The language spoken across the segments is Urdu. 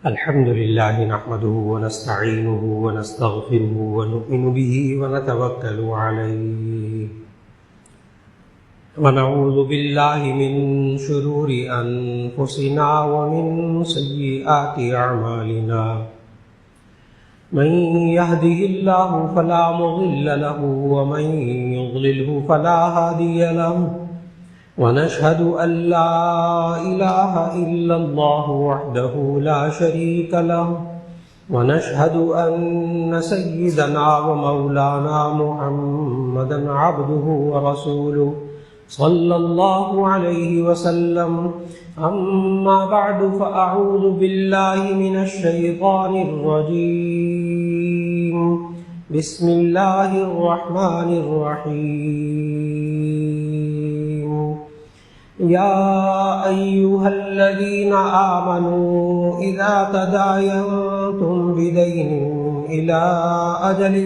الحمد لله نحمده ونستعينه ونستغفره ونؤمن به ونتوكل عليه ونعوذ بالله من شرور أنفسنا ومن سيئات أعمالنا من يهده الله فلا مضل له ومن يضلله فلا هادي له ونشهد أن لا إله إلا الله وحده لا شريك له ونشهد أن سيدنا ومولانا محمدا عبده ورسوله صلى الله عليه وسلم. أما بعد فأعوذ بالله من الشيطان الرجيم. بسم الله الرحمن الرحيم. يا أيها الذين آمنوا إذا تداينتم بدين إلى أجل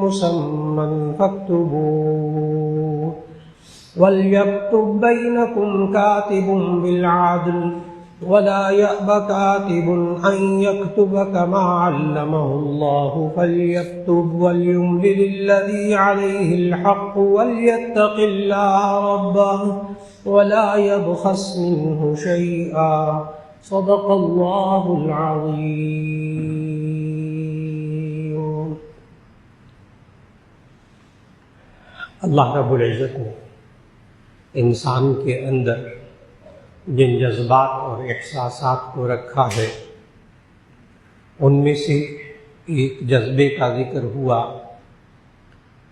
مسمى فاكتبوه وليكتب بينكم كاتب بالعدل ولا يأب كاتب أن يكتب كما علمه الله فليكتب وليملل الذي عليه الحق وليتق الله ربه ولا يبخس منه شيئا. صدق الله العظيم. اللہ رب العزت نے انسان کے اندر جن جذبات اور احساسات کو رکھا ہے ان میں سے ایک جذبے کا ذکر ہوا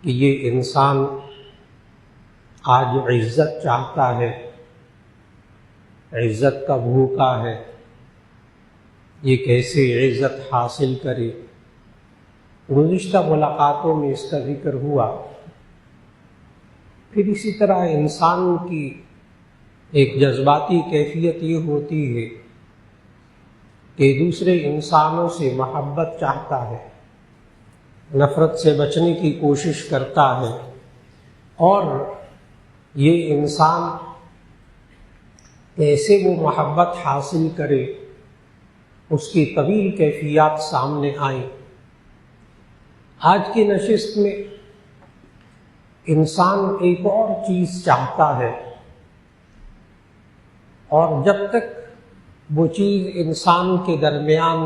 کہ یہ انسان آج عزت چاہتا ہے، عزت کا بھوکا ہے، یہ کیسے عزت حاصل کرے. گزشتہ ملاقاتوں میں اس کا ذکر ہوا. پھر اسی طرح انسان کی ایک جذباتی کیفیت یہ ہوتی ہے کہ دوسرے انسانوں سے محبت چاہتا ہے، نفرت سے بچنے کی کوشش کرتا ہے، اور یہ انسان کیسے وہ محبت حاصل کرے اس کی طویل کیفیات سامنے آئیں. آج کی نشست میں انسان ایک اور چیز چاہتا ہے، اور جب تک وہ چیز انسان کے درمیان،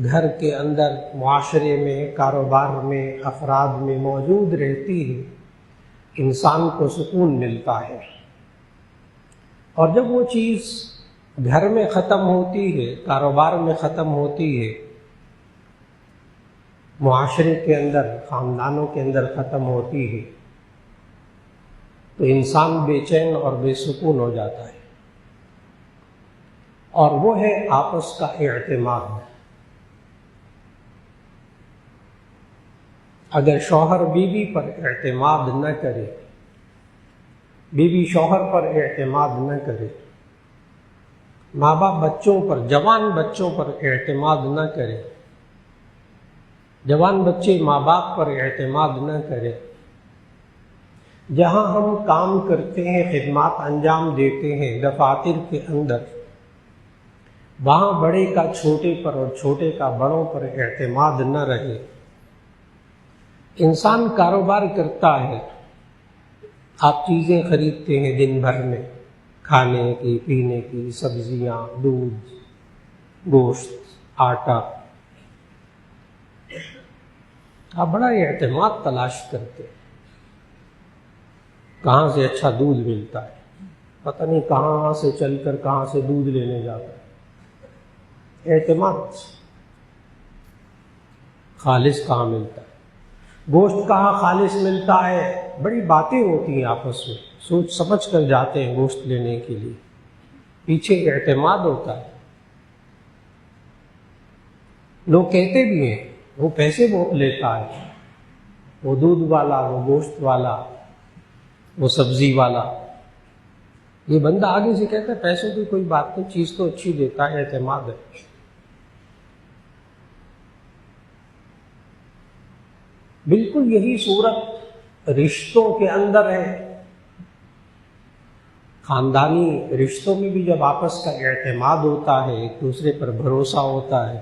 گھر کے اندر، معاشرے میں، کاروبار میں، افراد میں موجود رہتی ہے، انسان کو سکون ملتا ہے. اور جب وہ چیز گھر میں ختم ہوتی ہے، کاروبار میں ختم ہوتی ہے، معاشرے کے اندر، خاندانوں کے اندر ختم ہوتی ہے، تو انسان بے چین اور بے سکون ہو جاتا ہے. اور وہ ہے آپس کا اعتماد. اگر شوہر بیوی پر اعتماد نہ کرے، بیوی شوہر پر اعتماد نہ کرے، ماں باپ بچوں پر، جوان بچوں پر اعتماد نہ کرے، جوان بچے ماں باپ پر اعتماد نہ کرے، جہاں ہم کام کرتے ہیں، خدمات انجام دیتے ہیں دفاتر کے اندر، وہاں بڑے کا چھوٹے پر اور چھوٹے کا بڑوں پر اعتماد نہ رہے. انسان کاروبار کرتا ہے، آپ چیزیں خریدتے ہیں دن بھر میں، کھانے کی، پینے کی، سبزیاں، دودھ، گوشت، آٹا. آپ بڑا اعتماد تلاش کرتے ہیں، کہاں سے اچھا دودھ ملتا ہے، پتہ نہیں کہاں سے چل کر کہاں سے دودھ لینے جاتا ہے. اعتماد. خالص کہاں ملتا ہے، گوشت کہاں خالص ملتا ہے، بڑی باتیں ہوتی ہیں آپس میں، سوچ سمجھ کر جاتے ہیں گوشت لینے کے لیے، پیچھے اعتماد ہوتا ہے. لوگ کہتے بھی ہیں وہ پیسے بہت لیتا ہے، وہ دودھ والا، وہ گوشت والا، وہ سبزی والا. یہ بندہ آگے سے کہتا ہے پیسوں کی کوئی بات نہیں، چیز تو اچھی دیتا ہے، اعتماد ہے. بالکل یہی صورت رشتوں کے اندر ہے. خاندانی رشتوں میں بھی جب آپس کا اعتماد ہوتا ہے، ایک دوسرے پر بھروسہ ہوتا ہے،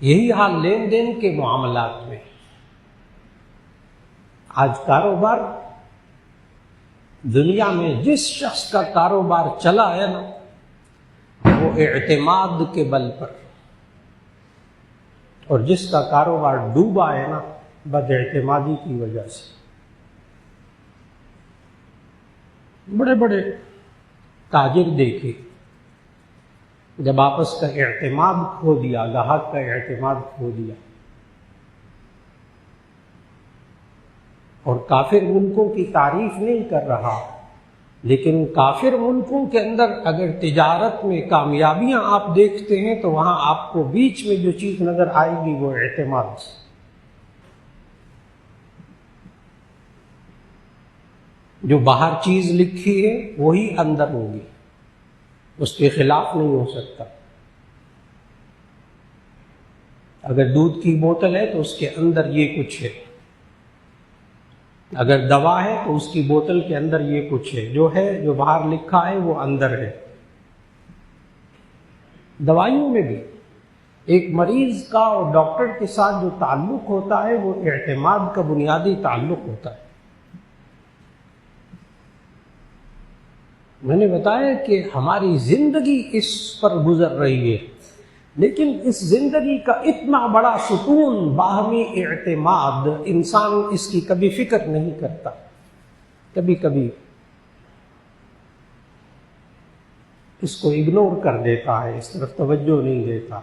یہی حال لین دین کے معاملات میں۔ آج کاروبار، دنیا میں جس شخص کا کاروبار چلا ہے نا، وہ اعتماد کے بل پر، اور جس کا کاروبار ڈوبا ہے نا، بد اعتمادی کی وجہ سے۔ بڑے بڑے تاجر دیکھے، جب آپس کا اعتماد کھو دیا، گاہک کا اعتماد کھو دیا، اور کافر ملکوں کی تعریف نہیں کر رہا، لیکن کافر ملکوں کے اندر اگر تجارت میں کامیابیاں آپ دیکھتے ہیں تو وہاں آپ کو بیچ میں جو چیز نظر آئے گی وہ اعتماد۔ جو باہر چیز لکھی ہے وہی اندر ہوگی، اس کے خلاف نہیں ہو سکتا۔ اگر دودھ کی بوتل ہے تو اس کے اندر یہ کچھ ہے، اگر دوا ہے تو اس کی بوتل کے اندر یہ کچھ ہے، جو باہر لکھا ہے وہ اندر ہے۔ دوائیوں میں بھی ایک مریض کا اور ڈاکٹر کے ساتھ جو تعلق ہوتا ہے وہ اعتماد کا بنیادی تعلق ہوتا ہے۔ میں نے بتایا کہ ہماری زندگی اس پر گزر رہی ہے، لیکن اس زندگی کا اتنا بڑا ستون باہمی اعتماد، انسان اس کی کبھی فکر نہیں کرتا، کبھی کبھی اس کو اگنور کر دیتا ہے، اس طرف توجہ نہیں دیتا۔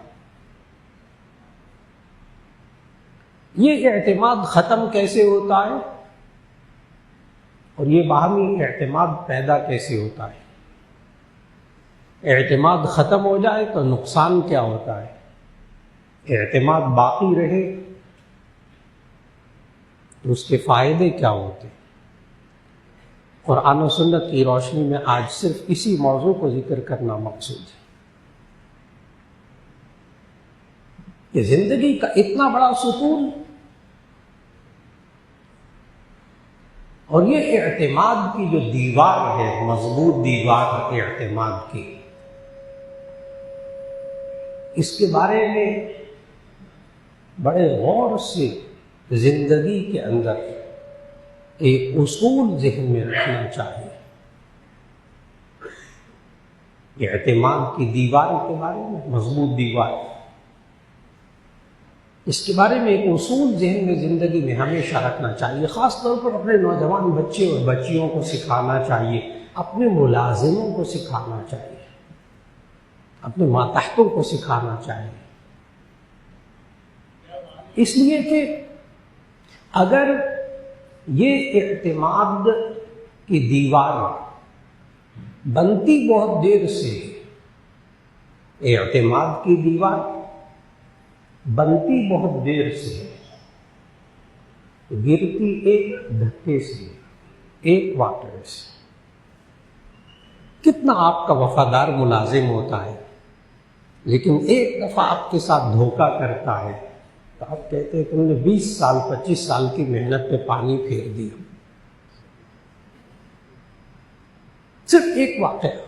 یہ اعتماد ختم کیسے ہوتا ہے اور یہ باہمی اعتماد پیدا کیسے ہوتا ہے؟ اعتماد ختم ہو جائے تو نقصان کیا ہوتا ہے؟ اعتماد باقی رہے تو اس کے فائدے کیا ہوتے ہیں؟ قرآن و سنت کی روشنی میں آج صرف اسی موضوع کو ذکر کرنا مقصود ہے کہ زندگی کا اتنا بڑا ستون اور یہ اعتماد کی جو دیوار ہے، مضبوط دیوار اعتماد کی، اس کے بارے میں بڑے غور سے زندگی کے اندر ایک اصول ذہن میں رکھنا چاہیے۔ اعتماد کی دیوار کے بارے میں، مضبوط دیوار، اس کے بارے میں ایک اصول ذہن میں زندگی میں ہمیشہ رکھنا چاہیے، خاص طور پر اپنے نوجوان بچے اور بچیوں کو سکھانا چاہیے، اپنے ملازموں کو سکھانا چاہیے، اپنے ماتحتوں کو سکھانا چاہیے، اس لیے کہ اگر یہ اعتماد کی دیوار بنتی بہت دیر سے، اعتماد کی دیوار بنتی بہت دیر سے، گرتی ایک دھکے سے، ایک واقعے سے۔ کتنا آپ کا وفادار ملازم ہوتا ہے، لیکن ایک دفعہ آپ کے ساتھ دھوکہ کرتا ہے تو آپ کہتے ہیں تم نے 20 سال 25 سال کی محنت پہ پانی پھیر دیا، صرف ایک واقعہ۔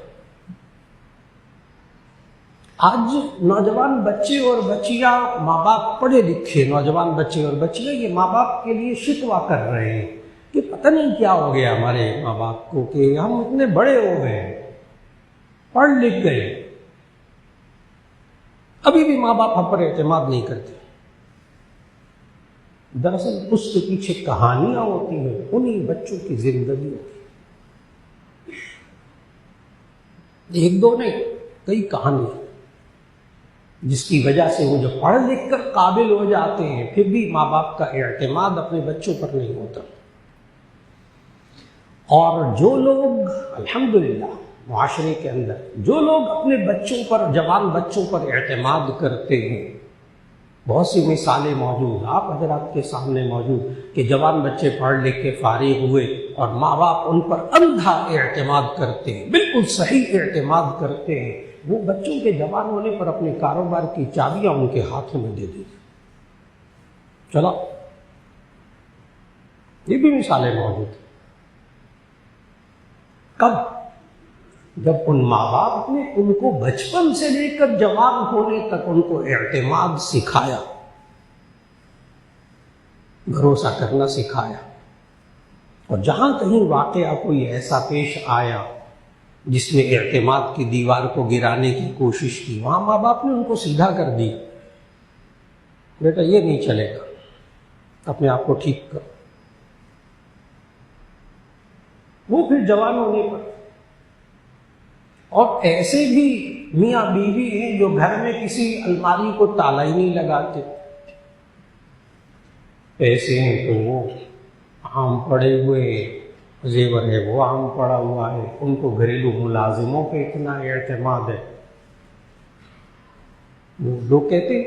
آج نوجوان بچے اور بچیاں، ماں باپ پڑھے لکھے نوجوان بچے اور بچیاں، یہ ماں باپ کے لیے شکوہ کر رہے ہیں کہ پتہ نہیں کیا ہو گیا ہمارے ماں باپ کو کہ ہم اتنے بڑے ہو گئے، پڑھ لکھ گئے، ابھی بھی ماں باپ ہم پر اعتماد نہیں کرتے۔ دراصل اس کے پیچھے کہانیاں ہوتی ہیں، انہی بچوں کی زندگی ہوتی ہے، ایک دو نہیں، کئی کہانیاں، جس کی وجہ سے وہ جو پڑھ لکھ کر قابل ہو جاتے ہیں پھر بھی ماں باپ کا اعتماد اپنے بچوں پر نہیں ہوتا۔ اور جو لوگ الحمدللہ معاشرے کے اندر جو لوگ اپنے بچوں پر، جوان بچوں پر اعتماد کرتے ہیں، بہت سی مثالیں موجود، آپ حضرات کے سامنے موجود، کہ جوان بچے پڑھ لکھ کے فارغ ہوئے اور ماں باپ ان پر اندھا اعتماد کرتے ہیں، بالکل صحیح اعتماد کرتے ہیں، وہ بچوں کے جوان ہونے پر اپنے کاروبار کی چابیاں ان کے ہاتھوں میں دے دیتے، چلا، یہ بھی مثالیں موجود ہیں۔ کب؟ جب ان ماں باپ نے ان کو بچپن سے لے کر جوان ہونے تک ان کو اعتماد سکھایا، بھروسہ کرنا سکھایا، اور جہاں کہیں واقعہ کوئی ایسا پیش آیا جس نے اعتماد کی دیوار کو گرانے کی کوشش کی، وہاں ماں باپ نے ان کو سیدھا کر دی، بیٹا یہ نہیں چلے گا، اپنے آپ کو ٹھیک کرو۔ وہ پھر جوان ہونے پر، اور ایسے بھی میاں بیوی ہیں جو گھر میں کسی الماری کو تالا ہی نہیں لگاتے، پیسے ہیں تو وہ عام پڑے ہوئے، زیور ہے وہ عام پڑا ہوا ہے، ان کو گھریلو ملازموں پہ اتنا اعتماد ہے۔ وہ لوگ کہتے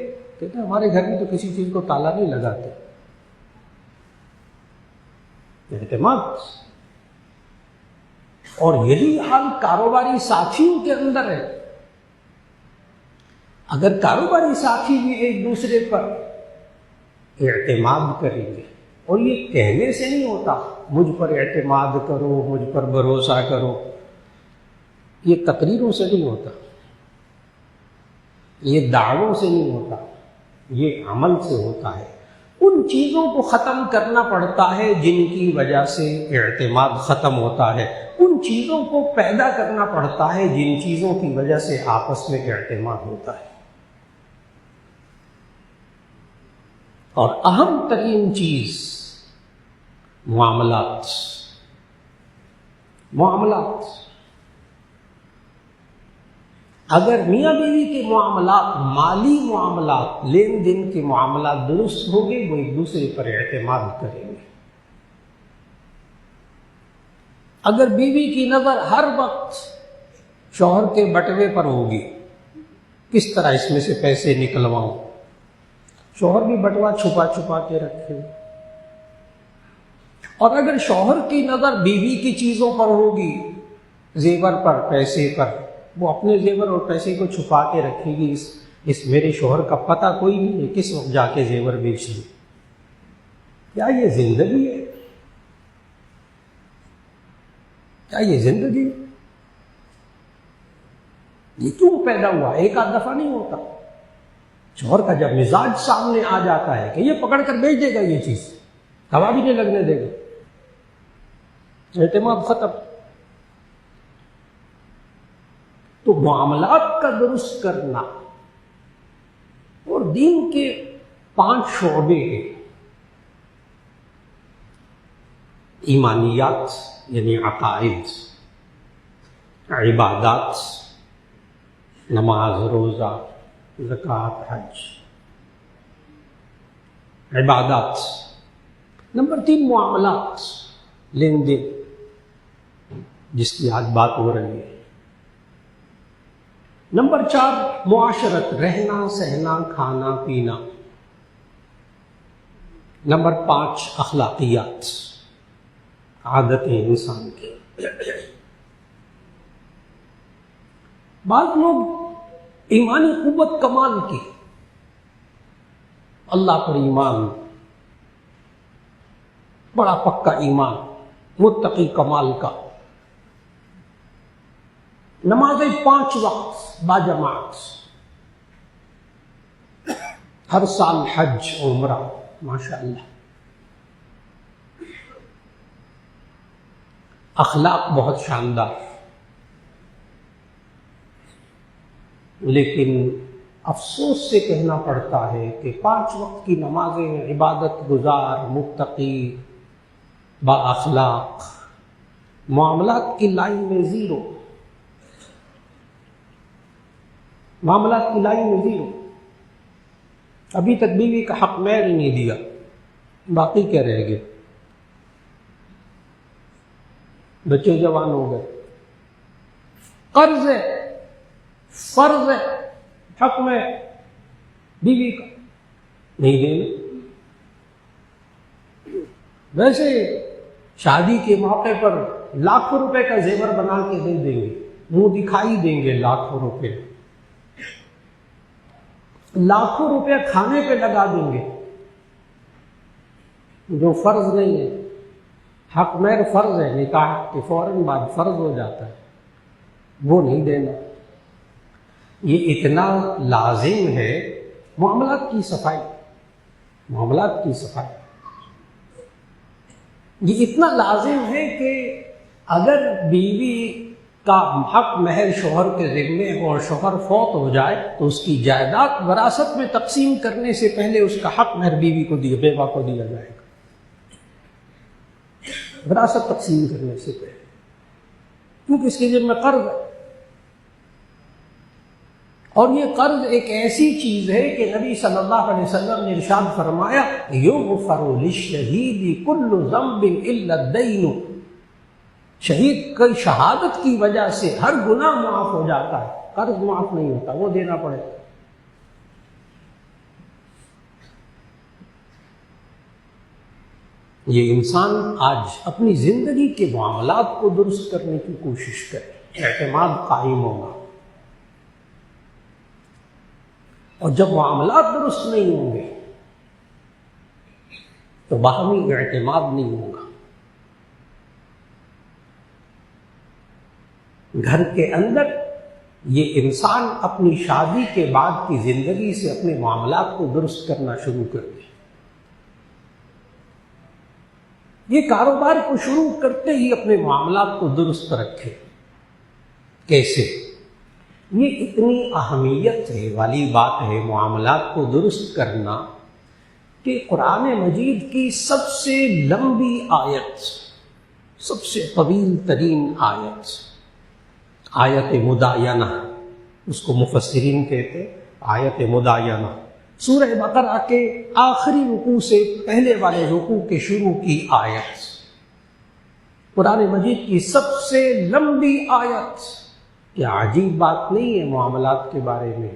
ہمارے گھر میں تو کسی چیز کو تالا نہیں لگاتے، اعتماد۔ اور یہی حال کاروباری ساتھیوں کے اندر ہے۔ اگر کاروباری ساتھی بھی ایک دوسرے پر اعتماد کریں گے، اور یہ کہنے سے نہیں ہوتا مجھ پر اعتماد کرو، مجھ پر بھروسہ کرو، یہ تقریروں سے نہیں ہوتا، یہ دعووں سے نہیں ہوتا، یہ عمل سے ہوتا ہے۔ ان چیزوں کو ختم کرنا پڑتا ہے جن کی وجہ سے اعتماد ختم ہوتا ہے، ان چیزوں کو پیدا کرنا پڑتا ہے جن چیزوں کی وجہ سے آپس میں اعتماد ہوتا ہے۔ اور اہم ترین چیز معاملات۔ اگر میاں بیوی کے معاملات، مالی معاملات، لین دین کے معاملات درست ہوں گے، وہ ایک دوسرے پر اعتماد کریں گے۔ اگر بیوی کی نظر ہر وقت شوہر کے بٹوے پر ہوگی، کس طرح اس میں سے پیسے نکلواؤں، شوہر بھی بٹوا چھپا چھپا کے رکھے، اور اگر شوہر کی نظر بیوی کی چیزوں پر ہوگی، زیور پر، پیسے پر، وہ اپنے زیور اور پیسے کو چھپا کے رکھے گی، اس میرے شوہر کا پتہ کوئی نہیں ہے، کس وقت جا کے زیور بیچ دوں۔ کیا یہ زندگی ہے؟ کیا یہ زندگی؟ یہ کیوں پیدا ہوا؟ ایک آدھ دفعہ نہیں ہوتا۔ شوہر کا جب مزاج سامنے آ جاتا ہے کہ یہ پکڑ کر بیچ دے گا، یہ چیز ہوا بھی نہیں لگنے دے گا، اعتماد ختم۔ تو معاملات کا درست کرنا، اور دین کے 5 شعبے ہیں، ایمانیات یعنی عقائد، عبادات، نماز، روزہ، زکوٰۃ، حج۔ عبادات۔ نمبر 3 معاملات، لین دین، جس کی آج بات ہو رہی ہے۔ نمبر 4 معاشرت، رہنا سہنا، کھانا پینا۔ نمبر 5 اخلاقیات، عادتیں انسان کی۔ بعض لوگ ایمانی قوت کمال کی، اللہ پر ایمان، بڑا پکا ایمان، متقی کمال کا، نمازیں 5 وقت باجماعت، ہر سال حج عمرہ، ماشاءاللہ۔ اخلاق بہت شاندار، لیکن افسوس سے کہنا پڑتا ہے کہ 5 وقت کی نمازیں، عبادت گزار، متقی، با اخلاق، معاملات کی لائن میں زیرو، معاملات کی لائن میں زیرو۔ ابھی تک بیوی کا حق مہر ہی نہیں دیا، باقی کیا رہ گئے؟ بچے جوان ہو گئے، قرض ہے، فرض ہے، حق میں بیوی کا نہیں دینا۔ ویسے شادی کے موقع پر لاکھوں روپے کا زیور بنا کے دے دیں گے، منہ دکھائی دیں گے، لاکھوں روپے، لاکھوں روپے کھانے پہ لگا دیں گے، جو فرض نہیں ہے، حق مہر فرض ہے، نکاح کے فوراً بعد فرض ہو جاتا ہے، وہ نہیں دینا۔ یہ اتنا لازم ہے معاملات کی صفائی، معاملات کی صفائی یہ اتنا لازم ہے کہ اگر بیوی کا حق مہر شوہر کے ذمے اور شوہر فوت ہو جائے تو اس کی جائیداد وراثت میں تقسیم کرنے سے پہلے اس کا حق مہر بیوی کو بیوہ کو دیا جائے گا، وراثت تقسیم کرنے سے پہلے، کیونکہ اس کے ذمے قرض ہے۔ اور یہ قرض ایک ایسی چیز ہے کہ نبی صلی اللہ علیہ وسلم نے ارشاد فرمایا یغفر للشہید کل ذنب الا الدین، شہید کی شہادت کی وجہ سے ہر گناہ معاف ہو جاتا ہے، قرض معاف نہیں ہوتا، وہ دینا پڑے گا۔ یہ انسان آج اپنی زندگی کے معاملات کو درست کرنے کی کوشش کرے، اعتماد قائم ہوگا، اور جب معاملات درست نہیں ہوں گے تو باہمی اعتماد نہیں ہوگا۔ گھر کے اندر یہ انسان اپنی شادی کے بعد کی زندگی سے اپنے معاملات کو درست کرنا شروع کر دے۔ یہ کاروبار کو شروع کرتے ہی اپنے معاملات کو درست رکھے۔ کیسے؟ یہ اتنی اہمیت والی بات ہے معاملات کو درست کرنا کہ قرآن مجید کی سب سے لمبی آیت، سب سے طویل ترین آیت، آیت مداینہ، اس کو مفسرین کہتے آیت مداینہ، سورہ بقرہ کے آخری رکوع سے پہلے والے رکوع کے شروع کی آیت، قرآن مجید کی سب سے لمبی آیت۔ کیا عجیب بات نہیں ہے معاملات کے بارے میں؟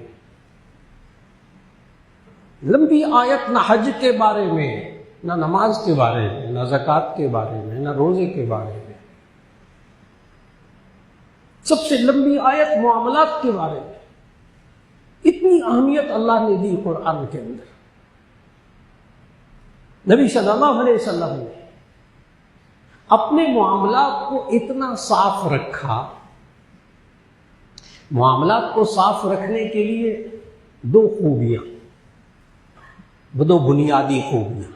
لمبی آیت نہ حج کے بارے میں، نہ نماز کے بارے میں، نہ زکوٰۃ کے بارے میں، نہ روزے کے بارے میں، سب سے لمبی آیت معاملات کے بارے میں۔ اتنی اہمیت اللہ نے دی قرآن کے اندر۔ نبی صلی اللہ علیہ وسلم نے اپنے معاملات کو اتنا صاف رکھا۔ معاملات کو صاف رکھنے کے لیے دو خوبیاں، دو بنیادی خوبیاں،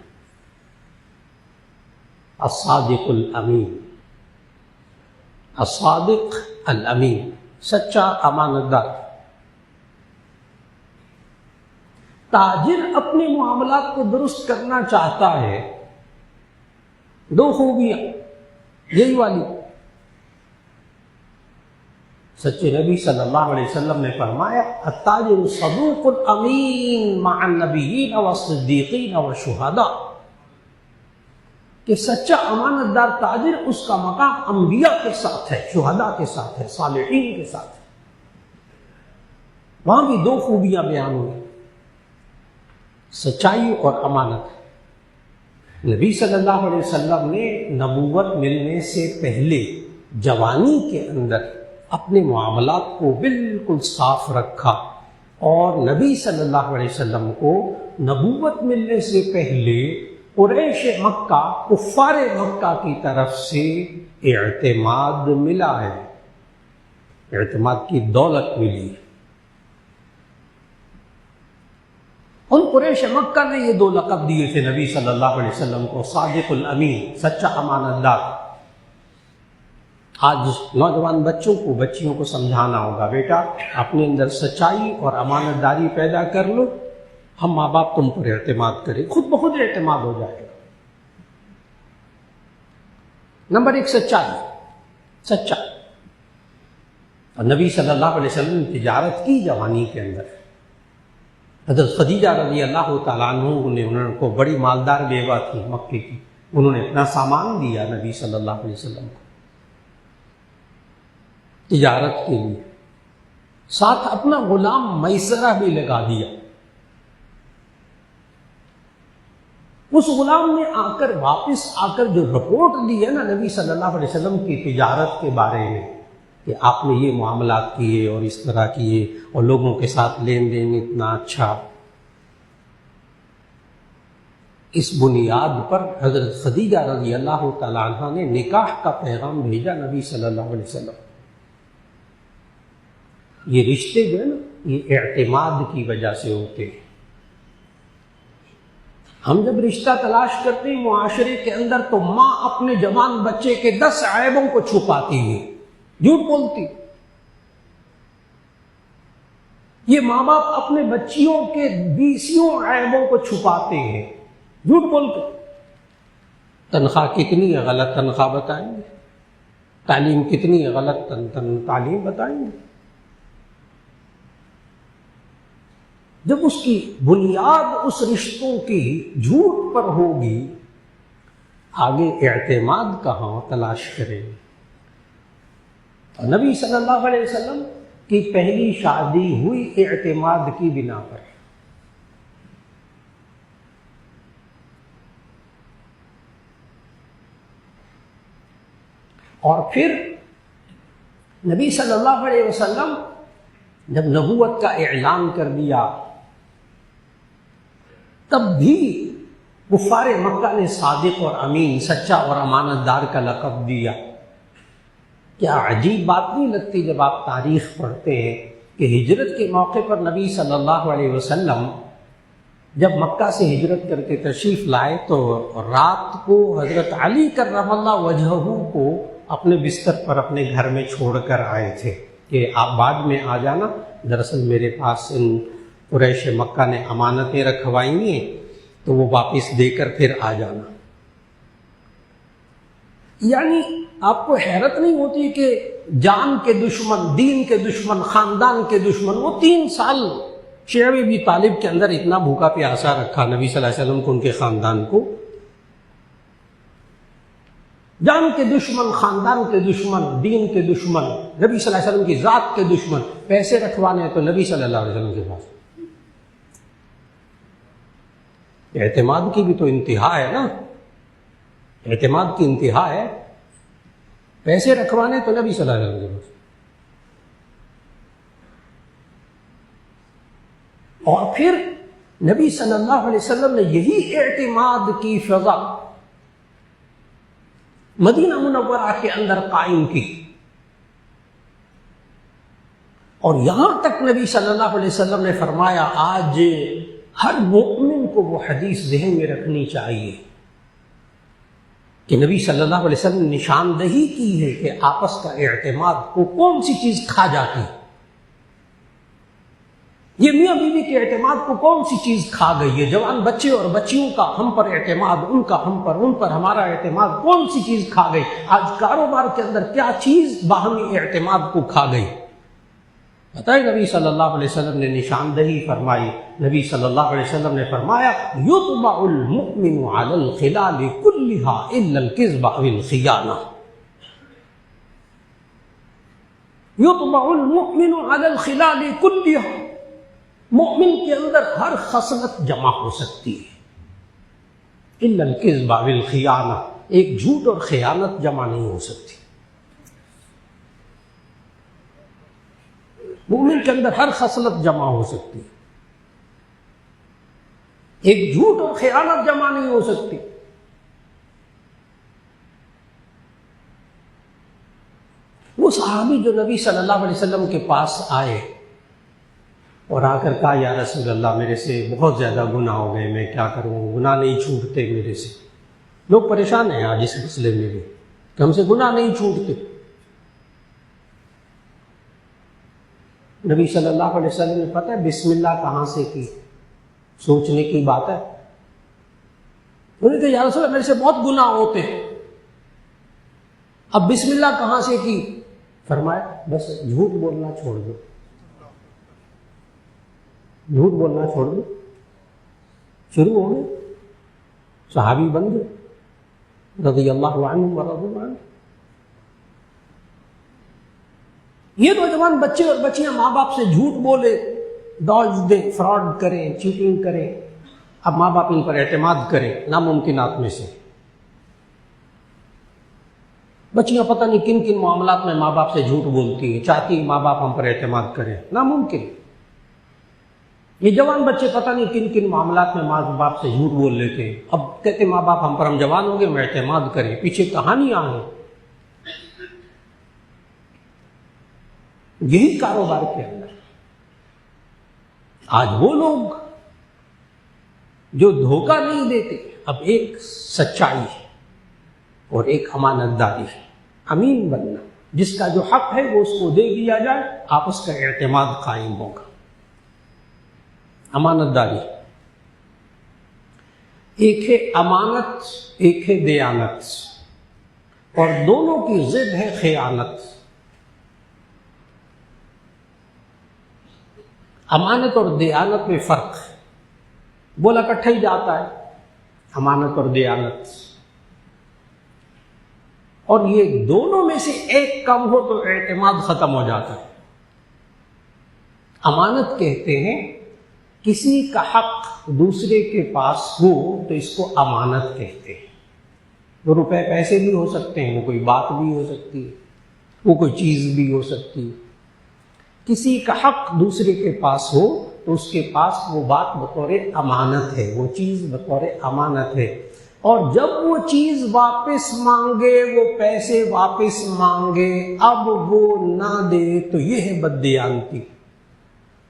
الصادق الامین، الصادق الامین، سچا امانت دار۔ تاجر اپنے معاملات کو درست کرنا چاہتا ہے، دو خوبیاں یہی والی۔ سچے نبی صلی اللہ علیہ وسلم نے فرمایا التاجر الصدوق الامین مع النبیین والصدیقین والشہداء، کہ سچا امانت دار تاجر اس کا مقام انبیاء کے ساتھ ہے، شہداء کے ساتھ ہے، صالحین کے ساتھ ہے۔ وہاں بھی دو خوبیاں بیان ہوئی، سچائی اور امانت۔ نبی صلی اللہ علیہ وسلم نے نبوت ملنے سے پہلے جوانی کے اندر اپنے معاملات کو بالکل صاف رکھا، اور نبی صلی اللہ علیہ وسلم کو نبوت ملنے سے پہلے قریش مکہ، کفار مکہ کی طرف سے اعتماد ملا ہے، اعتماد کی دولت ملی۔ ان قریش مکہ نے یہ دو لقب دیے تھے نبی صلی اللہ علیہ وسلم کو، صادق الامین، سچا امانت دار۔ آج نوجوان بچوں کو، بچیوں کو سمجھانا ہوگا، بیٹا اپنے اندر سچائی اور امانت داری پیدا کر لو، ہم ماں باپ تم پر اعتماد کریں، خود بخود اعتماد ہو جائے گا۔ نمبر ایک سچائی، سچا۔ اور نبی صلی اللہ علیہ وسلم نے تجارت کی جوانی کے اندر۔ حضرت خدیجہ رضی اللہ تعالیٰ عنہ نے، انہوں کو بڑی مالدار بیوہ تھی مکے کی، انہوں نے اپنا سامان دیا نبی صلی اللہ علیہ وسلم کو تجارت کے لیے، ساتھ اپنا غلام میسرہ بھی لگا دیا۔ اس غلام نے واپس آ کر جو رپورٹ دی ہے نا نبی صلی اللہ علیہ وسلم کی تجارت کے بارے میں، کہ آپ نے یہ معاملات کیے اور اس طرح کیے اور لوگوں کے ساتھ لین دین اتنا اچھا، اس بنیاد پر حضرت خدیجہ رضی اللہ تعالیٰ عنہ نے نکاح کا پیغام بھیجا نبی صلی اللہ علیہ وسلم۔ یہ رشتے جو ہے نا، یہ اعتماد کی وجہ سے ہوتے ہیں۔ ہم جب رشتہ تلاش کرتے ہیں معاشرے کے اندر، تو ماں اپنے جوان بچے کے 10 عیبوں کو چھپاتی ہے، جھوٹ بولتی۔ یہ ماں باپ اپنے بچیوں کے 20 عیبوں کو چھپاتے ہیں، جھوٹ بولتے۔ تنخواہ کتنی ہے، غلط تنخواہ بتائیں گے۔ تعلیم کتنی ہے، غلط تعلیم بتائیں گے۔ جب اس کی بنیاد اس رشتوں کی جھوٹ پر ہوگی، آگے اعتماد کہاں تلاش کریں گے؟ نبی صلی اللہ علیہ وسلم کی پہلی شادی ہوئی اعتماد کی بنا پر۔ اور پھر نبی صلی اللہ علیہ وسلم جب نبوت کا اعلان کر دیا، تب بھی کفار مکہ نے صادق اور امین، سچا اور امانت دار کا لقب دیا۔ کیا عجیب بات نہیں لگتی جب آپ تاریخ پڑھتے ہیں کہ ہجرت کے موقع پر نبی صلی اللہ علیہ وسلم جب مکہ سے ہجرت کر کے تشریف لائے تو رات کو حضرت علی کرم اللہ وجہہ کو اپنے بستر پر اپنے گھر میں چھوڑ کر آئے تھے کہ آپ بعد میں آ جانا، دراصل میرے پاس ان قریش مکہ نے امانتیں رکھوائی ہیں تو وہ واپس دے کر پھر آ جانا۔ یعنی آپ کو حیرت نہیں ہوتی کہ جان کے دشمن، دین کے دشمن، خاندان کے دشمن، وہ 3 سال شیعہ ابی طالب کے اندر اتنا بھوکا پیاسا رکھا نبی صلی اللہ علیہ وسلم کو، ان کے خاندان کو۔ جان کے دشمن، خاندان کے دشمن، دین کے دشمن، نبی صلی اللہ علیہ وسلم کی ذات کے دشمن، پیسے رکھوانے تو نبی صلی اللہ علیہ وسلم کے پاس۔ اعتماد کی بھی تو انتہا ہے نا، اعتماد کی انتہا ہے، پیسے رکھوانے تو نبی صلی اللہ علیہ وسلم کے پاس۔ اور پھر نبی صلی اللہ علیہ وسلم نے یہی اعتماد کی فضا مدینہ منورہ کے اندر قائم کی، اور یہاں تک نبی صلی اللہ علیہ وسلم نے فرمایا آج ہر مومن کو وہ حدیث ذہن میں رکھنی چاہیے کہ نبی صلی اللہ علیہ وسلم نے نشاندہی کی ہے کہ آپس کا اعتماد کو کون سی چیز کھا جاتی ہے۔ یہ میاں بیوی کے اعتماد کو کون سی چیز کھا گئی ہے؟ جوان بچے اور بچیوں کا ہم پر اعتماد، ان کا ہم پر، ان پر ہمارا اعتماد، کون سی چیز کھا گئی؟ آج کاروبار کے اندر کیا چیز باہمی اعتماد کو کھا گئی؟ بتائیں، نبی صلی اللہ علیہ وسلم نے نشاندہی فرمائی۔ نبی صلی اللہ علیہ وسلم نے فرمایا یطبع المؤمن علی الخلال کلھا الا الکذب او الخیانہ۔ یطبع المؤمن علی الخلال کلھا، مومن کے اندر ہر خصلت جمع ہو سکتی ہے، الا الکذب او الخیانہ، ایک جھوٹ اور خیانت جمع نہیں ہو سکتی۔ مومن کے اندر ہر خصلت جمع ہو سکتی ہے، ایک جھوٹ اور خیانت جمع نہیں ہو سکتی۔ وہ صحابی جو نبی صلی اللہ علیہ وسلم کے پاس آئے اور آ کر کہا یا رسول اللہ میرے سے بہت زیادہ گناہ ہو گئے، میں کیا کروں، گناہ نہیں چھوٹتے میرے سے۔ لوگ پریشان ہیں آج اس مسئلے میں بھی کہ ہم سے گناہ نہیں چھوٹتے۔ نبی صلی اللہ علیہ وسلم نے پتہ ہے بسم اللہ کہاں سے کی؟ سوچنے کی بات ہے۔ انہوں نے کہا یا رسول اللہ میرے سے بہت گناہ ہوتے ہیں، اب بسم اللہ کہاں سے کی؟ فرمایا بس جھوٹ بولنا چھوڑ دو، جھوٹ بولنا چھوڑ دو۔ شروع ہو گئے، صحابی بن گئے رضی اللہ عنہ ورضوا عنہ۔ یہ نوجوان بچے اور بچیاں ماں باپ سے جھوٹ بولے، دوج دیں، فراڈ کریں، چیٹنگ کریں، اب ماں باپ ان پر اعتماد کریں ناممکنات میں سے۔ بچیاں پتہ نہیں کن کن معاملات میں ماں باپ سے جھوٹ بولتی ہیں، چاہتی ہیں ماں باپ ہم پر اعتماد کریں، ناممکن۔ یہ جوان بچے پتہ نہیں کن کن معاملات میں ماں باپ سے جھوٹ بول لیتے ہیں. اب کہتے ماں باپ ہم پر ہم جوان ہو گئے، ہم اعتماد کریں. پیچھے کہانیاں ہیں. یہی کاروبار کے اندر آج وہ لوگ جو دھوکہ نہیں دیتے، اب ایک سچائی ہے اور ایک امانت داری ہے. امین بننا، جس کا جو حق ہے وہ اس کو دے دیا جائے، آپس کا اعتماد قائم ہوگا. امانت داری. ایک ہے امانت، ایک ہے دیانت، اور دونوں کی ضد ہے خیانت. امانت اور دیانت میں فرق ہے. بولا کٹھا ہی جاتا ہے امانت اور دیانت، اور یہ دونوں میں سے ایک کم ہو تو اعتماد ختم ہو جاتا ہے. امانت کہتے ہیں کسی کا حق دوسرے کے پاس ہو تو اس کو امانت کہتے ہیں. وہ روپے پیسے بھی ہو سکتے ہیں، وہ کوئی بات بھی ہو سکتی ہے، وہ کوئی چیز بھی ہو سکتی ہے. کسی کا حق دوسرے کے پاس ہو تو اس کے پاس وہ بات بطور امانت ہے، وہ چیز بطور امانت ہے. اور جب وہ چیز واپس مانگے، وہ پیسے واپس مانگے، اب وہ نہ دے تو یہ ہے بددیانتی.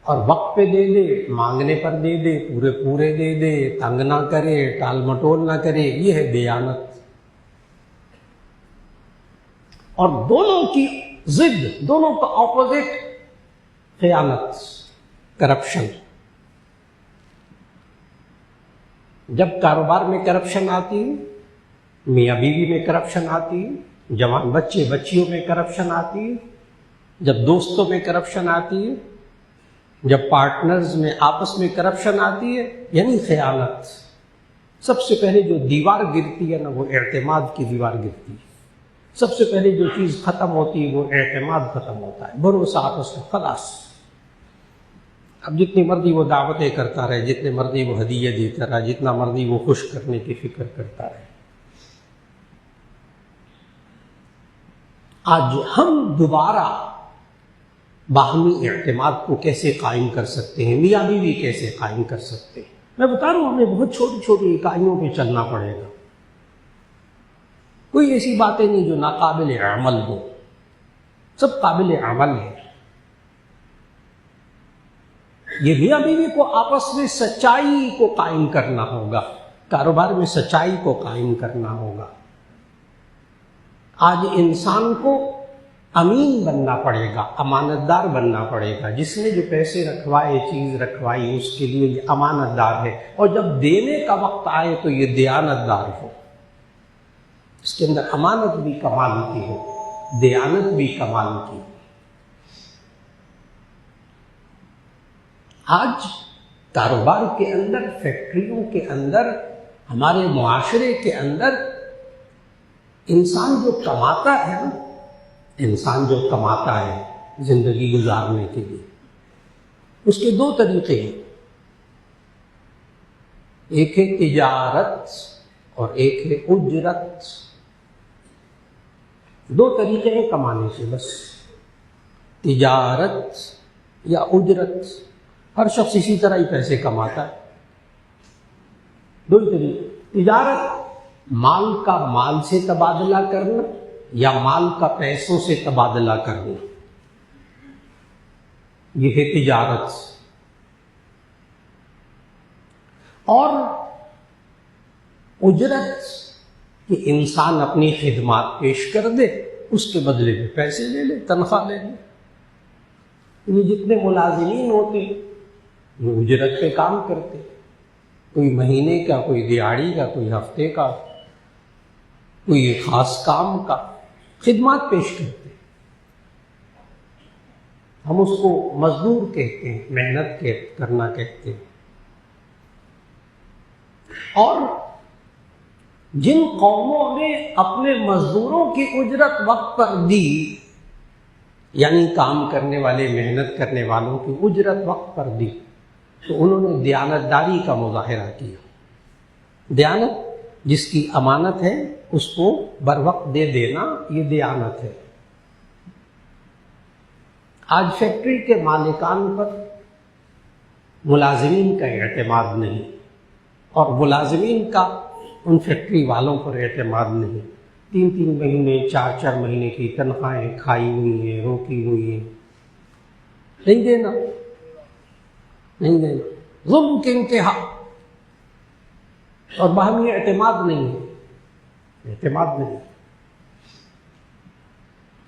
اور وقت پہ دے دے، مانگنے پر دے دے، پورے پورے دے دے، تنگ نہ کرے، ٹال مٹول نہ کرے، یہ ہے دیانت. اور دونوں کی ضد، دونوں کا اپوزٹ خیانت، کرپشن. جب کاروبار میں کرپشن آتی ہے، میاں بیوی میں کرپشن آتی ہے، جوان بچے بچیوں میں کرپشن آتی ہے، جب دوستوں میں کرپشن آتی ہے، جب پارٹنرز میں آپس میں کرپشن آتی ہے، یعنی خیانت. سب سے پہلے جو دیوار گرتی ہے نا، وہ اعتماد کی دیوار گرتی ہے. سب سے پہلے جو چیز ختم ہوتی ہے وہ اعتماد ختم ہوتا ہے، بھروسہ آپس میں. خلاص اب جتنی مرضی وہ دعوتیں کرتا رہے، جتنے مرضی وہ ہدیے دیتا رہے، جتنا مرضی وہ خوش کرنے کی فکر کرتا رہے. آج ہم دوبارہ باہمی اعتماد کو کیسے قائم کر سکتے ہیں، میاں بیوی کیسے قائم کر سکتے ہیں؟ میں بتا رہا ہوں ہمیں بہت چھوٹی چھوٹی اکائیوں پہ چلنا پڑے گا. کوئی ایسی باتیں نہیں جو ناقابل عمل ہو، سب قابل عمل ہے. یہ میاں بیوی کو آپس میں سچائی کو قائم کرنا ہوگا، کاروبار میں سچائی کو قائم کرنا ہوگا. آج انسان کو امین بننا پڑے گا، امانت دار بننا پڑے گا. جس نے جو پیسے رکھوائے، چیز رکھوائی، اس کے لیے یہ امانت دار ہے. اور جب دینے کا وقت آئے تو یہ دیانت دار ہو. اس کے اندر امانت بھی کمال کی ہو، دیانت بھی کمال کی. آج کاروبار کے اندر، فیکٹریوں کے اندر، ہمارے معاشرے کے اندر انسان جو کماتا ہے نا، انسان جو کماتا ہے زندگی گزارنے کے لیے، اس کے دو طریقے ہیں. ایک ہے تجارت اور ایک ہے اجرت. دو طریقے ہیں کمانے سے، بس تجارت یا اجرت. ہر شخص اسی طرح ہی پیسے کماتا ہے. دو ہی طریقے. تجارت مال کا مال سے تبادلہ کرنا یا مال کا پیسوں سے تبادلہ کرنا، یہ ہے تجارت. اور اجرت کہ انسان اپنی خدمات پیش کر دے، اس کے بدلے میں پیسے لے لے، تنخواہ لے لے. یہ جتنے ملازمین ہوتے یہ اجرت پہ کام کرتے، کوئی مہینے کا، کوئی دیہاڑی کا، کوئی ہفتے کا، کوئی خاص کام کا خدمات پیش کرتے. ہم اس کو مزدور کہتے ہیں، محنت کرنا کہتے ہیں. اور جن قوموں نے اپنے مزدوروں کی اجرت وقت پر دی، یعنی کام کرنے والے، محنت کرنے والوں کی اجرت وقت پر دی، تو انہوں نے دیانت داری کا مظاہرہ کیا. دیانت جس کی امانت ہے اس کو بر وقت دے دینا، یہ دیانت ہے. آج فیکٹری کے مالکان پر ملازمین کا اعتماد نہیں، اور ملازمین کا ان فیکٹری والوں پر اعتماد نہیں۔ 3 مہینے 4 مہینے کی تنخواہیں کھائی ہوئی ہیں، روکی ہوئی ہیں، نہیں دینا، نہیں دینا، ظلم کے انتہا، اور باہمی اعتماد نہیں ہے، اعتماد نہیں،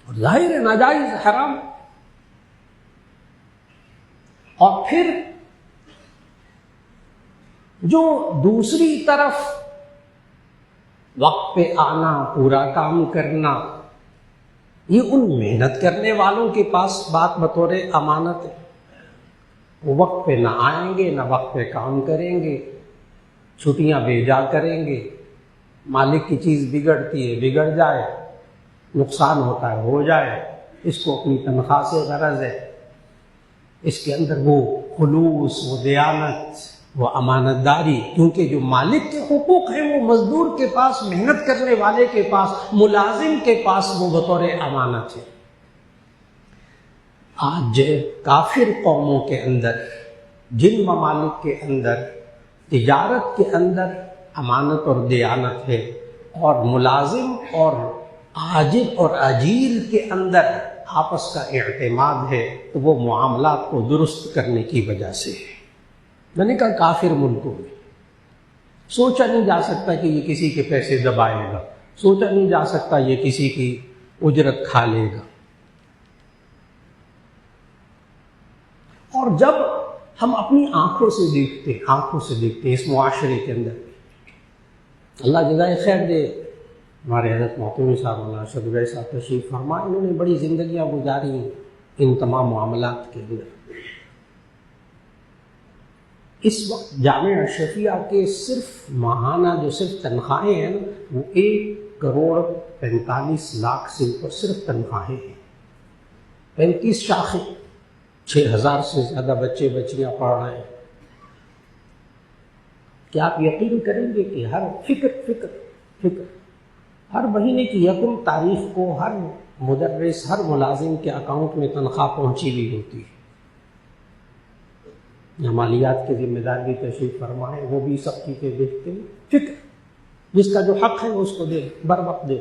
اور ظاہر ہے ناجائز حرام۔ اور پھر جو دوسری طرف وقت پہ آنا، پورا کام کرنا، یہ ان محنت کرنے والوں کے پاس بات بطور امانت ہے۔ وہ وقت پہ نہ آئیں گے، نہ وقت پہ کام کریں گے، چھٹیاں بھیجا کریں گے، مالک کی چیز بگڑتی ہے بگڑ جائے، نقصان ہوتا ہے ہو جائے، اس کو اپنی تنخواہ سے غرض ہے، اس کے اندر وہ خلوص، وہ دیانت، وہ امانت داری، کیونکہ جو مالک کے حقوق ہیں وہ مزدور کے پاس، محنت کرنے والے کے پاس، ملازم کے پاس وہ بطور امانت ہے۔ آج کافر قوموں کے اندر، جن ممالک کے اندر تجارت کے اندر امانت اور دیانت ہے، اور ملازم اور عاجل اور اجیر کے اندر آپس کا اعتماد ہے، تو وہ معاملات کو درست کرنے کی وجہ سے ہے۔ میں نے کہا کافر ملکوں میں سوچا نہیں جا سکتا کہ یہ کسی کے پیسے دبائے گا، سوچا نہیں جا سکتا یہ کسی کی اجرت کھا لے گا۔ اور جب ہم اپنی آنکھوں سے دیکھتے اس معاشرے کے اندر، اللہ جزائے خیر دے، ہمارے حضرت محترم صاحب مولانا ارشد گوئی صاحب تشریف فرما، انہوں نے بڑی زندگیاں گزاری ان تمام معاملات کے اندر۔ اس وقت جامعہ اشرفیہ کے صرف ماہانہ جو صرف تنخواہیں ہیں وہ 1,45,00,000 سے اوپر صرف تنخواہیں ہیں، 35 شاخیں، 6,000 سے زیادہ بچے بچیاں پڑھ رہے ہیں۔ کیا آپ یقین کریں گے کہ ہر فکر ہر مہینے کی 1 تاریخ کو ہر مدرس، ہر ملازم کے اکاؤنٹ میں تنخواہ پہنچی ہوئی ہوتی ہے۔ مالیات کے ذمہ دار بھی تشریف فرما ہے، وہ بھی سب چیزیں دیکھتے ہیں۔ فکر جس کا جو حق ہے وہ اس کو دے، بر وقت دے۔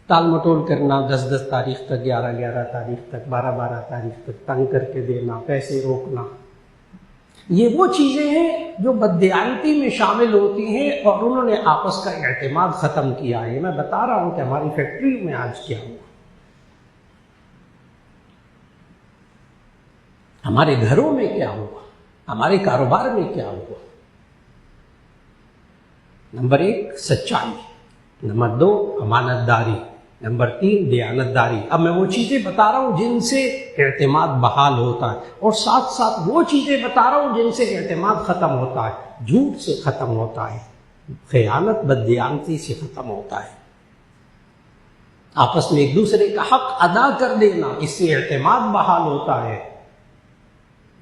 ٹال مٹول کرنا 10 تاریخ تک، 11 تاریخ تک، 12 تاریخ تک تنگ کر کے دینا، پیسے روکنا، یہ وہ چیزیں ہیں جو بددیانتی میں شامل ہوتی ہیں، اور انہوں نے آپس کا اعتماد ختم کیا ہے۔ میں بتا رہا ہوں کہ ہماری فیکٹری میں آج کیا ہوا، ہمارے گھروں میں کیا ہوا، ہمارے کاروبار میں کیا ہوا۔ نمبر 1 سچائی، نمبر 2 امانت داری، نمبر 3 دیانت داری۔ اب میں وہ چیزیں بتا رہا ہوں جن سے اعتماد بحال ہوتا ہے، اور ساتھ ساتھ وہ چیزیں بتا رہا ہوں جن سے اعتماد ختم ہوتا ہے، جھوٹ سے ختم ہوتا ہے، خیانت بددیانتی سے ختم ہوتا ہے، آپس میں ایک دوسرے کا حق ادا کر دینا، اس سے اعتماد بحال ہوتا ہے۔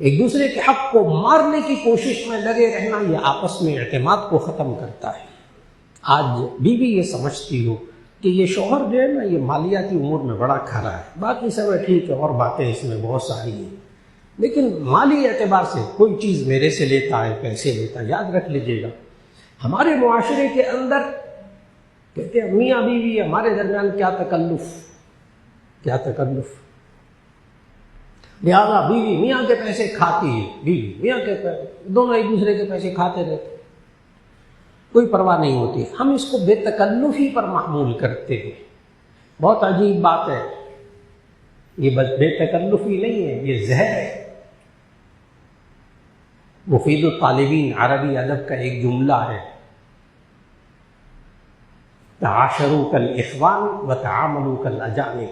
ایک دوسرے کے حق کو مارنے کی کوشش میں لگے رہنا، یہ آپس میں اعتماد کو ختم کرتا ہے۔ آج بیوی یہ سمجھتی ہو کہ یہ شوہر جو ہے نا یہ مالیاتی امور میں بڑا کھرا ہے، باقی سب ٹھیک ہے اور باتیں اس میں بہت ساری ہیں، لیکن مالی اعتبار سے کوئی چیز میرے سے لیتا ہے، پیسے لیتا ہے۔ یاد رکھ لیجیے گا، ہمارے معاشرے کے اندر کہتے ہیں میاں بیوی ہمارے درمیان کیا تکلف، لہذا بیوی میاں کے پیسے کھاتی ہے، بیوی میاں کے پیسے، دونوں ایک دوسرے کے پیسے کھاتے رہتے، کوئی پرواہ نہیں ہوتی۔ ہم اس کو بے تکلفی پر محمول کرتے ہیں۔ بہت عجیب بات ہے، یہ بے تکلفی نہیں ہے، یہ زہر ہے۔ مفید الطالبین عربی ادب کا ایک جملہ ہے، تعاشروا کالاخوان وتعاملوا کالاجانب۔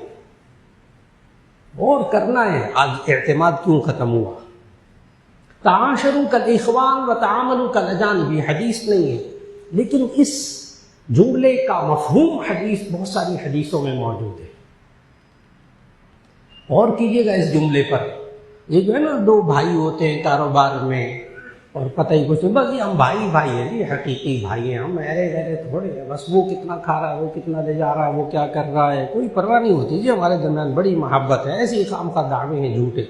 غور کرنا ہے آج اعتماد کیوں ختم ہوا۔ تعاشروا کالاخوان وتعاملوا کالاجانب یہ حدیث نہیں ہے، لیکن اس جملے کا مفہوم حدیث بہت ساری حدیثوں میں موجود ہے۔ غور کیجیے گا اس جملے پر۔ یہ جو ہے نا 2 بھائی ہوتے ہیں کاروبار میں، اور پتہ ہی کچھ بس یہ ہم بھائی ہیں، یہ حقیقی بھائی ہیں، ہم ایرے گہرے تھوڑے ہیں، بس وہ کتنا کھا رہا ہے، وہ کتنا لے جا رہا ہے، وہ کیا کر رہا ہے، کوئی پرواہ نہیں ہوتی جی، ہمارے درمیان بڑی محبت ہے۔ ایسی خام خواہ دعوے ہیں جھوٹے۔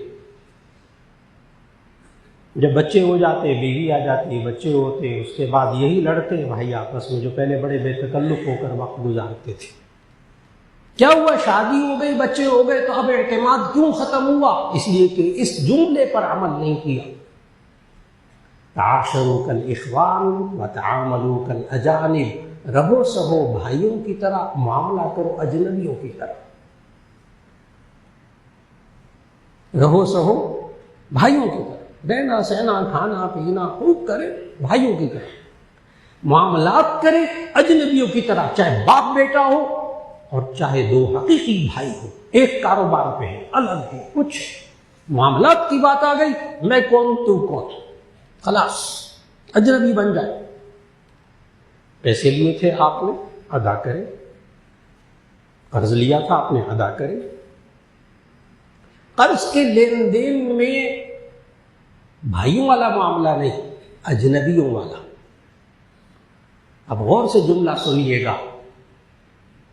جب بچے ہو جاتے، بیوی آ جاتی، بچے ہوتے، اس کے بعد یہی لڑتے ہیں بھائی آپس میں جو پہلے بڑے بے تکلف ہو کر وقت گزارتے تھے۔ کیا ہوا؟ شادی ہو گئی، بچے ہو گئے، تو اب اعتماد کیوں ختم ہوا؟ اس لیے کہ اس جملے پر عمل نہیں کیا۔ تعاشروا کالاخوان وتعاملوا کالاجانب، رہو سہو بھائیوں کی طرح، معاملہ کرو اجنبیوں کی طرح۔ رہو سہو بھائیوں کی طرح، رہنا سہنا کھانا پینا خوب کرے بھائیوں کی طرح، معاملات کرے اجنبیوں کی طرح، چاہے باپ بیٹا ہو اور چاہے دو حقیقی بھائی ہو، ایک کاروبار پہ ہے، الگ ہے، کچھ معاملات کی بات آ گئی، میں کون تو کون، خلاص اجنبی بن جائے۔ پیسے لیے تھے آپ نے، ادا کرے، قرض لیا تھا آپ نے، ادا کرے۔ قرض کے لین دین میں بھائیوں والا معاملہ نہیں، اجنبیوں والا۔ اب غور سے جملہ سنیے گا،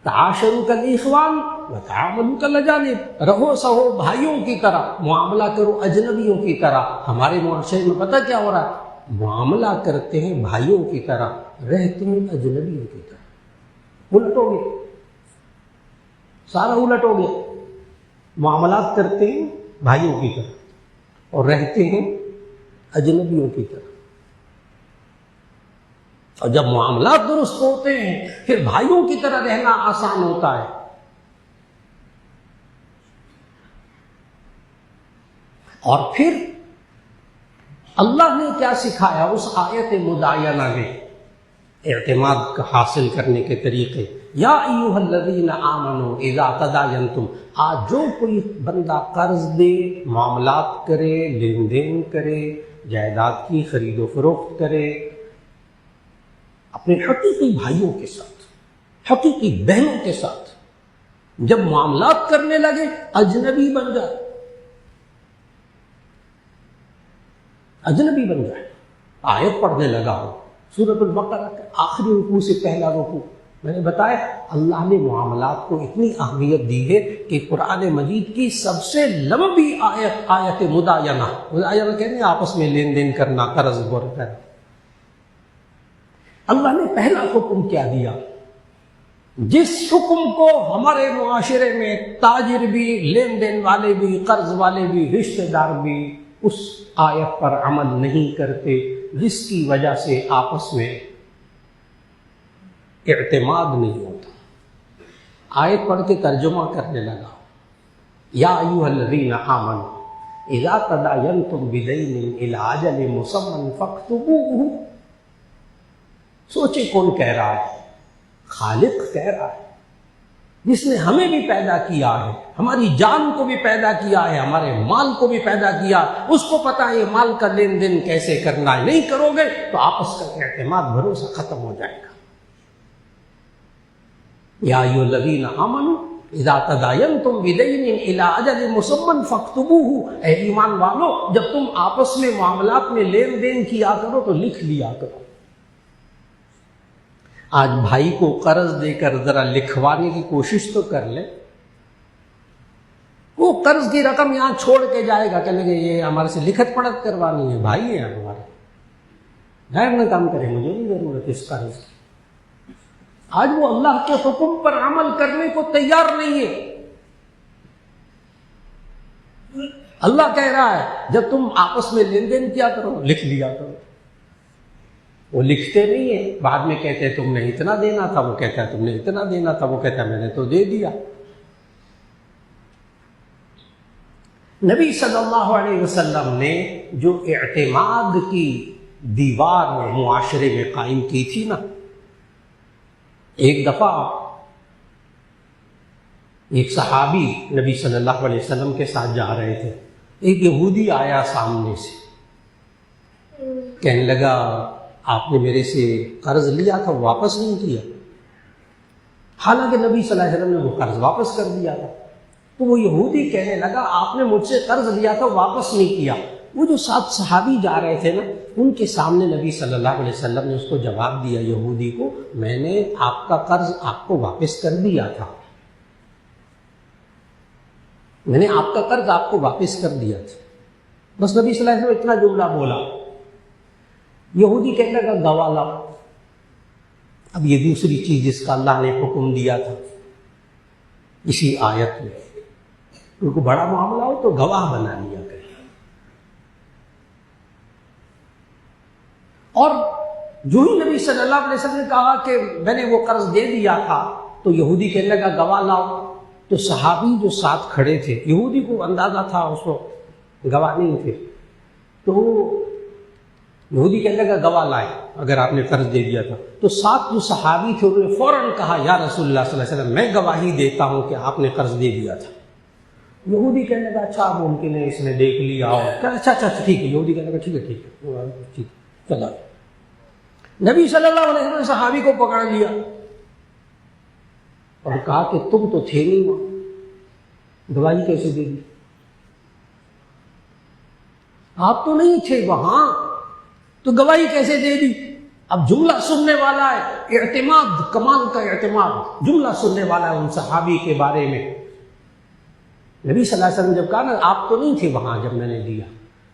تعاشروا کالاخوان وتعاملوا کالاجانب، رہو سہو بھائیوں کی طرح، معاملہ کرو اجنبیوں کی طرح۔ ہمارے معاشرے میں پتہ کیا ہو رہا ہے؟ معاملہ کرتے ہیں بھائیوں کی طرح، رہتے ہیں اجنبیوں کی طرح۔ الٹ ہو گیا، سارا الٹ ہو گیا۔ معاملات کرتے ہیں بھائیوں کی طرح اور رہتے ہیں اجنبیوں کی طرح۔ اور جب معاملات درست ہوتے ہیں پھر بھائیوں کی طرح رہنا آسان ہوتا ہے۔ اور پھر اللہ نے کیا سکھایا اس آیت مدائنہ میں اعتماد حاصل کرنے کے طریقے؟ یا ایھا الذین آمنوا اذا تداینتم، آج جو کوئی بندہ قرض دے، معاملات کرے، لین دین کرے، جائیداد کی خرید و فروخت کرے، اپنے حقیقی بھائیوں کے ساتھ، حقیقی بہنوں کے ساتھ جب معاملات کرنے لگے اجنبی بن جائے، اجنبی بن جائے۔ آیت پڑھنے لگا ہو سورۃ البقرہ کے آخری رکوع سے پہلا رکوع، میں نے بتایا اللہ نے معاملات کو اتنی اہمیت دی ہے کہ قرآن مجید کی سب سے لمبی آیت مدائنہ کہتے ہیں آپس میں لین دین کرنا، قرض بر کرنا۔ اللہ نے پہلا حکم کیا دیا؟ جس حکم کو ہمارے معاشرے میں تاجر بھی، لین دین والے بھی، قرض والے بھی، رشتہ دار بھی اس آیت پر عمل نہیں کرتے، جس کی وجہ سے آپس میں اعتماد نہیں ہوتا۔ آیت پڑھ کے ترجمہ کرنے لگا، یا ایھا الذین آمنوا اذا تداینتم بدین الی اجل مسمى فاکتبوہ۔ سوچے کون کہہ رہا ہے؟ خالق کہہ رہا ہے، جس نے ہمیں بھی پیدا کیا ہے، ہماری جان کو بھی پیدا کیا ہے، ہمارے مال کو بھی پیدا کیا، اس کو پتا ہے یہ مال کا لین دین کیسے کرنا ہے۔ نہیں کرو گے تو آپس کا اعتماد، بھروسہ ختم ہو جائے گا۔ یا ایھا الذین آمنوا اذا تداینتم بدین الی اجل مسمى فاکتبوہ، اے ایمان والو جب تم آپس میں معاملات میں لین دین کیا کرو تو لکھ لیا کرو۔ آج بھائی کو قرض دے کر ذرا لکھوانے کی کوشش تو کر لے، وہ قرض کی رقم یہاں چھوڑ کے جائے گا، کہنے گے یہ ہمارے سے لکھت پڑھت کروانی ہے، بھائی ہیں ہمارے، غیر نہ کام کرے، مجھے نہیں ضرورت اس قرض کی۔ آج وہ اللہ کے حکم پر عمل کرنے کو تیار نہیں ہے۔ اللہ کہہ رہا ہے جب تم آپس میں لین دین کیا کرو لکھ لیا کرو۔ وہ لکھتے نہیں ہیں، بعد میں کہتے ہیں تم نے اتنا دینا تھا، وہ کہتا ہے تم نے اتنا دینا تھا، وہ کہتا ہے میں نے تو دے دیا۔ نبی صلی اللہ علیہ وسلم نے جو اعتماد کی دیوار معاشرے میں قائم کی تھی نا، ایک دفعہ ایک صحابی نبی صلی اللہ علیہ وسلم کے ساتھ جا رہے تھے، ایک یہودی آیا سامنے سے، کہنے لگا آپ نے میرے سے قرض لیا تھا واپس نہیں کیا، حالانکہ نبی صلی اللہ علیہ وسلم نے وہ قرض واپس کر دیا تھا۔ تو وہ یہودی کہنے لگا آپ نے مجھ سے قرض لیا تھا واپس نہیں کیا۔ وہ جو ساتھ صحابی جا رہے تھے نا، ان کے سامنے نبی صلی اللہ علیہ وسلم نے اس کو جواب دیا یہودی کو، میں نے آپ کا قرض آپ کو واپس کر دیا تھا، میں نے آپ کا قرض آپ کو واپس کر دیا تھا۔ بس نبی صلی اللہ علیہ وسلم اتنا جملہ بولا. یہودی کہنے لگا گواہ لاؤ. اب یہ دوسری چیز جس کا اللہ نے حکم دیا تھا اسی آیت میں، ان کو بڑا معاملہ ہو تو گواہ بنا لیا کرے. اور جو ہی نبی صلی اللہ علیہ وسلم نے کہا کہ میں نے وہ قرض دے دیا تھا تو یہودی کہنے لگا گواہ لاؤ. تو صحابی جو ساتھ کھڑے تھے، یہودی کو اندازہ تھا اس کو گواہ نہیں تھے، تو یہودی کہنے لگا گواہ لائے اگر آپ نے قرض دے دیا تھا. تو ساتھ جو صحابی تھے انہوں نے فوراً کہا یا رسول اللہ صلی اللہ علیہ وسلم میں گواہی دیتا ہوں کہ آپ نے قرض دے دیا تھا. یہودی کہنے لگا اچھا ممکن ہے اس نے دیکھ لیا ہو. اچھا ٹھیک ہے. یہودی کہنے لگا ٹھیک ہے چلا. نبی صلی اللہ علیہ وسلم نے صحابی کو پکڑ لیا اور کہا کہ تم تو تھے نہیں وہاں، گواہی کیسے دے دی؟ آپ تو نہیں تھے وہاں تو گواہی کیسے دے دی؟ اب جملہ سننے والا ہے اعتماد، کمال کا اعتماد. جملہ سننے والا ہے ان صحابی کے بارے میں. نبی صلی اللہ علیہ وسلم جب کہا نا آپ تو نہیں تھے وہاں جب میں نے دیا،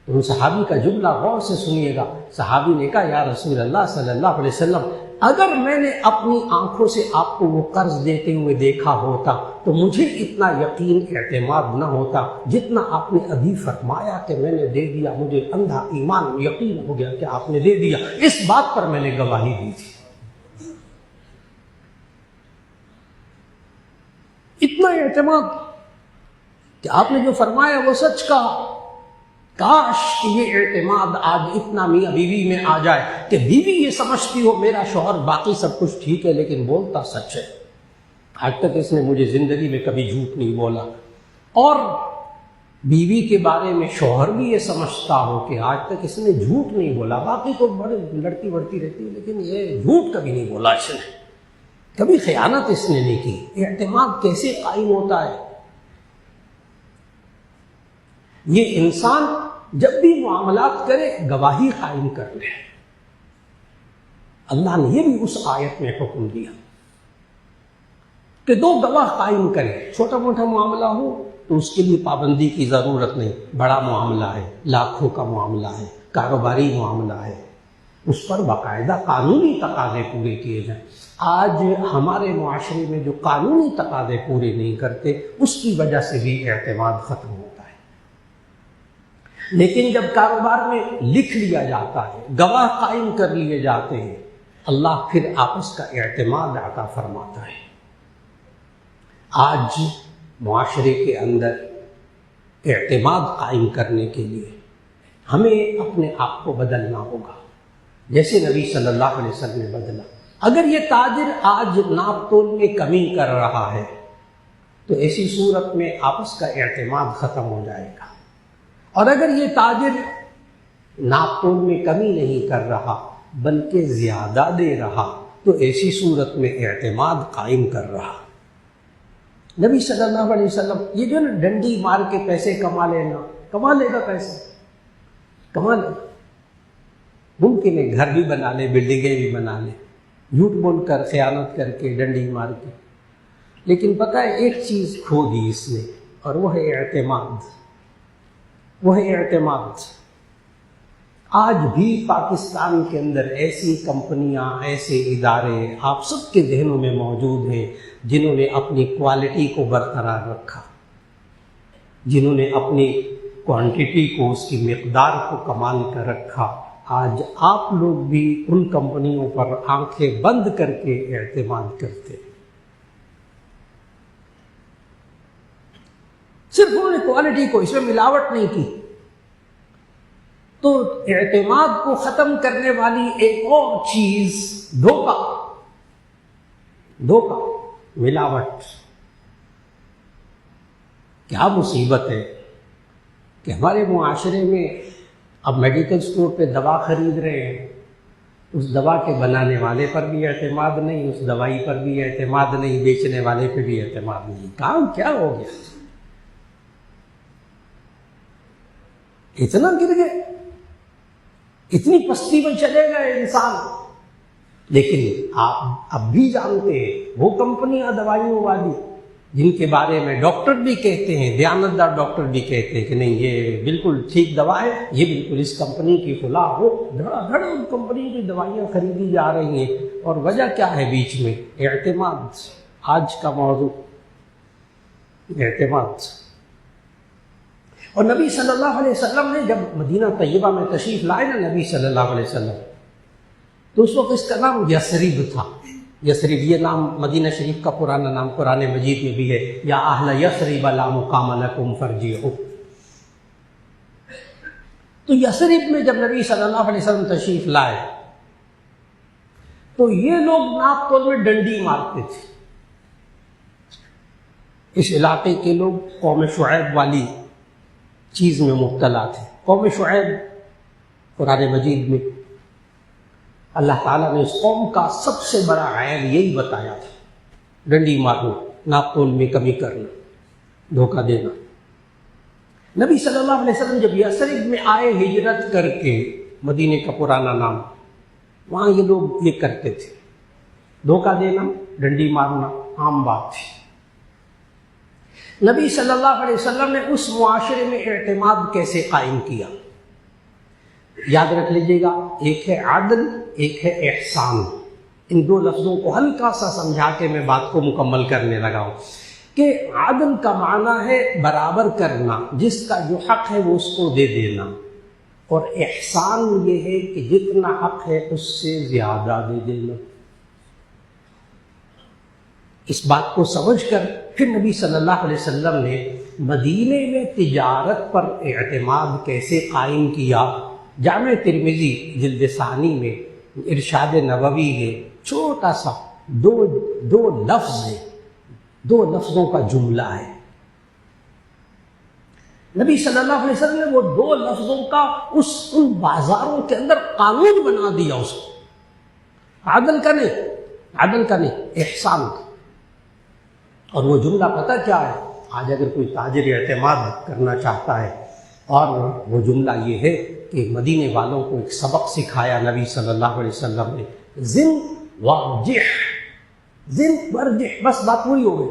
تو ان صحابی کا جملہ غور سے سنیے گا. صحابی نے کہا یا رسول اللہ صلی اللہ علیہ وسلم اگر میں نے اپنی آنکھوں سے آپ کو وہ قرض دیتے ہوئے دیکھا ہوتا تو مجھے اتنا یقین اعتماد نہ ہوتا جتنا آپ نے ابھی فرمایا کہ میں نے دے دیا. مجھے اندھا ایمان یقین ہو گیا کہ آپ نے دے دیا. اس بات پر میں نے گواہی دی تھی. اتنا اعتماد کہ آپ نے جو فرمایا وہ سچ کہا. کاش کہ یہ اعتماد آج اتنا میاں بیوی میں آ جائے کہ بیوی یہ سمجھتی ہو میرا شوہر باقی سب کچھ ٹھیک ہے لیکن بولتا سچ ہے. آج تک اس نے مجھے زندگی میں کبھی جھوٹ نہیں بولا. اور بیوی کے بارے میں شوہر بھی یہ سمجھتا ہو کہ آج تک اس نے جھوٹ نہیں بولا، باقی تو بڑے لڑتی بڑھتی رہتی ہے لیکن یہ جھوٹ کبھی نہیں بولا، اس نے کبھی خیانت اس نے نہیں کی. اعتماد کیسے قائم ہوتا ہے؟ یہ انسان جب بھی معاملات کرے گواہی قائم کر لے. اللہ نے یہ بھی اس آیت میں حکم دیا کہ 2 گواہ قائم کرے. چھوٹا موٹا معاملہ ہو تو اس کے لیے پابندی کی ضرورت نہیں. بڑا معاملہ ہے، لاکھوں کا معاملہ ہے، کاروباری معاملہ ہے، اس پر باقاعدہ قانونی تقاضے پورے کیے جائیں. آج ہمارے معاشرے میں جو قانونی تقاضے پورے نہیں کرتے اس کی وجہ سے بھی اعتماد ختم ہوتا ہے. لیکن جب کاروبار میں لکھ لیا جاتا ہے، گواہ قائم کر لیے جاتے ہیں، اللہ پھر آپس کا اعتماد عطا فرماتا ہے. آج معاشرے کے اندر اعتماد قائم کرنے کے لیے ہمیں اپنے آپ کو بدلنا ہوگا جیسے نبی صلی اللہ علیہ وسلم نے بدلا. اگر یہ تاجر آج ناپ تول میں کمی کر رہا ہے تو ایسی صورت میں آپس کا اعتماد ختم ہو جائے گا. اور اگر یہ تاجر ناپ تول میں کمی نہیں کر رہا بلکہ زیادہ دے رہا تو ایسی صورت میں اعتماد قائم کر رہا. نبی صلی اللہ علیہ وسلم یہ جو نا ڈنڈی مار کے پیسے کما لے گا پیسے کما لے گا. ممکن ہے گھر بھی بنا لے، بلڈنگیں بھی بنا لے، جھوٹ بول کر خیانت کر کے ڈنڈی مار کے. لیکن پتہ ہے ایک چیز کھو دی اس نے اور وہ ہے اعتماد. وہ ہے اعتماد. آج بھی پاکستان کے اندر ایسی کمپنیاں، ایسے ادارے آپ سب کے ذہنوں میں موجود ہیں جنہوں نے اپنی کوالٹی کو برقرار رکھا، جنہوں نے اپنی کوانٹٹی کو، اس کی مقدار کو کمال کر رکھا. آج آپ لوگ بھی ان کمپنیوں پر آنکھیں بند کر کے اعتماد کرتے ہیں. صرف انہوں نے کوالٹی کو، اس میں ملاوٹ نہیں کی. تو اعتماد کو ختم کرنے والی ایک اور چیز دھوکہ، ملاوٹ. کیا مصیبت ہے کہ ہمارے معاشرے میں اب میڈیکل سٹور پہ دوا خرید رہے ہیں، اس دوا کے بنانے والے پر بھی اعتماد نہیں، اس دوائی پر بھی اعتماد نہیں، بیچنے والے پہ بھی اعتماد نہیں. کام کیا ہو گیا؟ اتنا گر گئے، اتنی پستی میں چلے گئے انسان. لیکن آپ اب بھی جانتے ہیں وہ کمپنیاں دوائیوں والی جن کے بارے میں ڈاکٹر بھی کہتے ہیں، دیانتدار ڈاکٹر بھی کہتے ہیں کہ نہیں یہ بالکل ٹھیک دوا ہے، یہ بالکل اس کمپنی کی فلاں ہو، دھڑا دھڑ ان کمپنی کی دوائیاں خریدی جا رہی ہیں، اور وجہ کیا ہے بیچ میں؟ اعتماد۔ آج کا موضوع اعتماد۔ اور نبی صلی اللہ علیہ وسلم نے جب مدینہ طیبہ میں تشریف لائے نا نبی صلی اللہ علیہ وسلم، تو اس وقت اس کا نام یثرب تھا۔ یثرب یہ نام مدینہ شریف کا پرانا نام قرآن مجید میں بھی ہے، یا اہل یثرب لا مقام لکم فارجعوا۔ تو یثرب میں جب نبی صلی اللہ علیہ وسلم تشریف لائے تو یہ لوگ ناپ تول میں ڈنڈی مارتے تھے۔ اس علاقے کے لوگ قوم شعیب والی چیز میں مبتلا تھے۔ قوم شعیب قرآن مجید میں اللہ تعالیٰ نے اس قوم کا سب سے بڑا عیب یہی بتایا تھا، ڈنڈی مارنا، ناپ تول میں کمی کرنا، دھوکہ دینا۔ نبی صلی اللہ علیہ وسلم جب یثرب میں آئے ہجرت کر کے، مدینے کا پرانا نام، وہاں یہ لوگ یہ کرتے تھے، دھوکہ دینا، ڈنڈی مارنا عام بات تھی۔ نبی صلی اللہ علیہ وسلم نے اس معاشرے میں اعتماد کیسے قائم کیا؟ یاد رکھ لیجیے گا، ایک ہے عدل، ایک ہے احسان۔ ان دو لفظوں کو ہلکا سا سمجھا کے میں بات کو مکمل کرنے لگا ہوں کہ عدل کا معنی ہے برابر کرنا، جس کا جو حق ہے وہ اس کو دے دینا، اور احسان یہ ہے کہ جتنا حق ہے اس سے زیادہ دے دینا۔ اس بات کو سمجھ کر پھر نبی صلی اللہ علیہ وسلم نے مدینے میں تجارت پر اعتماد کیسے قائم کیا۔ جامع ترمذی جلد ثانی میں ارشاد نبوی ہے، چھوٹا سا دو لفظ ہے، دو لفظوں کا جملہ ہے۔ نبی صلی اللہ علیہ وسلم نے وہ دو لفظوں کا ان بازاروں کے اندر قانون بنا دیا، اس کو عدل کا نہیں، احسان کا۔ اور وہ جملہ پتہ کیا ہے؟ آج اگر کوئی تاجر اعتماد کرنا چاہتا ہے، اور وہ جملہ یہ ہے کہ مدینے والوں کو ایک سبق سکھایا نبی صلی اللہ علیہ وسلم نے، زن وارجح، بس بات وہی ہو گئی،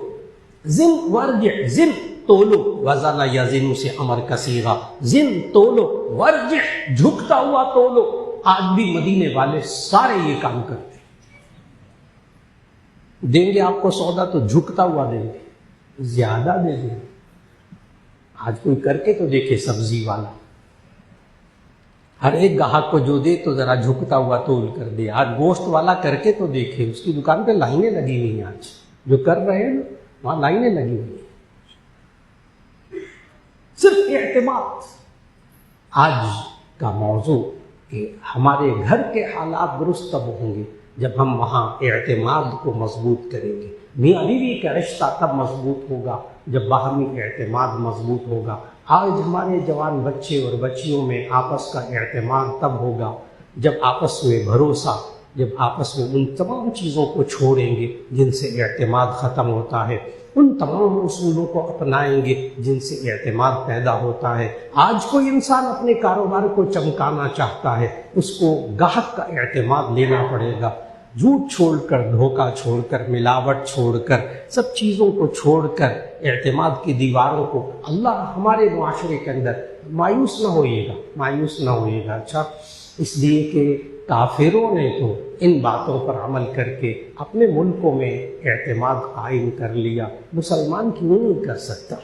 زن وارجح، زن تولو، وزن یزن سے امر کا صیغہ، زن تولو ورجح، جھکتا ہوا تولو۔ آج بھی مدینے والے سارے یہ کام کرتے، دیں گے آپ کو سودا تو جھکتا ہوا دیں گے، زیادہ دے دیں گے۔ آج کوئی کر کے تو دیکھے، سبزی والا ہر ایک گاہک کو جو دے تو ذرا جھکتا ہوا تول کر دے۔ آج گوشت والا کر کے تو دیکھے، اس کی دکان پہ لائنیں لگی ہوئی ہیں، آج جو کر رہے ہیں وہاں لائنیں لگی ہوئی ہیں، صرف اعتماد۔ آج کا موضوع کہ ہمارے گھر کے حالات درست تب ہوں گے جب ہم وہاں اعتماد کو مضبوط کریں گے۔ میاں بیوی کا رشتہ تب مضبوط ہوگا جب باہمی اعتماد مضبوط ہوگا۔ آج ہمارے جوان بچے اور بچیوں میں آپس کا اعتماد تب ہوگا جب آپس میں بھروسہ، جب آپس میں ان تمام چیزوں کو چھوڑیں گے جن سے اعتماد ختم ہوتا ہے، ان تمام اصولوں کو اپنائیں گے جن سے اعتماد پیدا ہوتا ہے۔ آج کوئی انسان اپنے کاروبار کو چمکانا چاہتا ہے، اس کو گاہک کا اعتماد لینا پڑے گا۔ جھوٹ چھوڑ کر، دھوکہ چھوڑ کر، ملاوٹ چھوڑ کر، سب چیزوں کو چھوڑ کر اعتماد کی دیواروں کو اللہ ہمارے معاشرے کے اندر مایوس نہ ہوئے گا۔ اچھا، اس لیے کہ کافروں نے تو ان باتوں پر عمل کر کے اپنے ملکوں میں اعتماد قائم کر لیا، مسلمان کیوں نہیں کر سکتا؟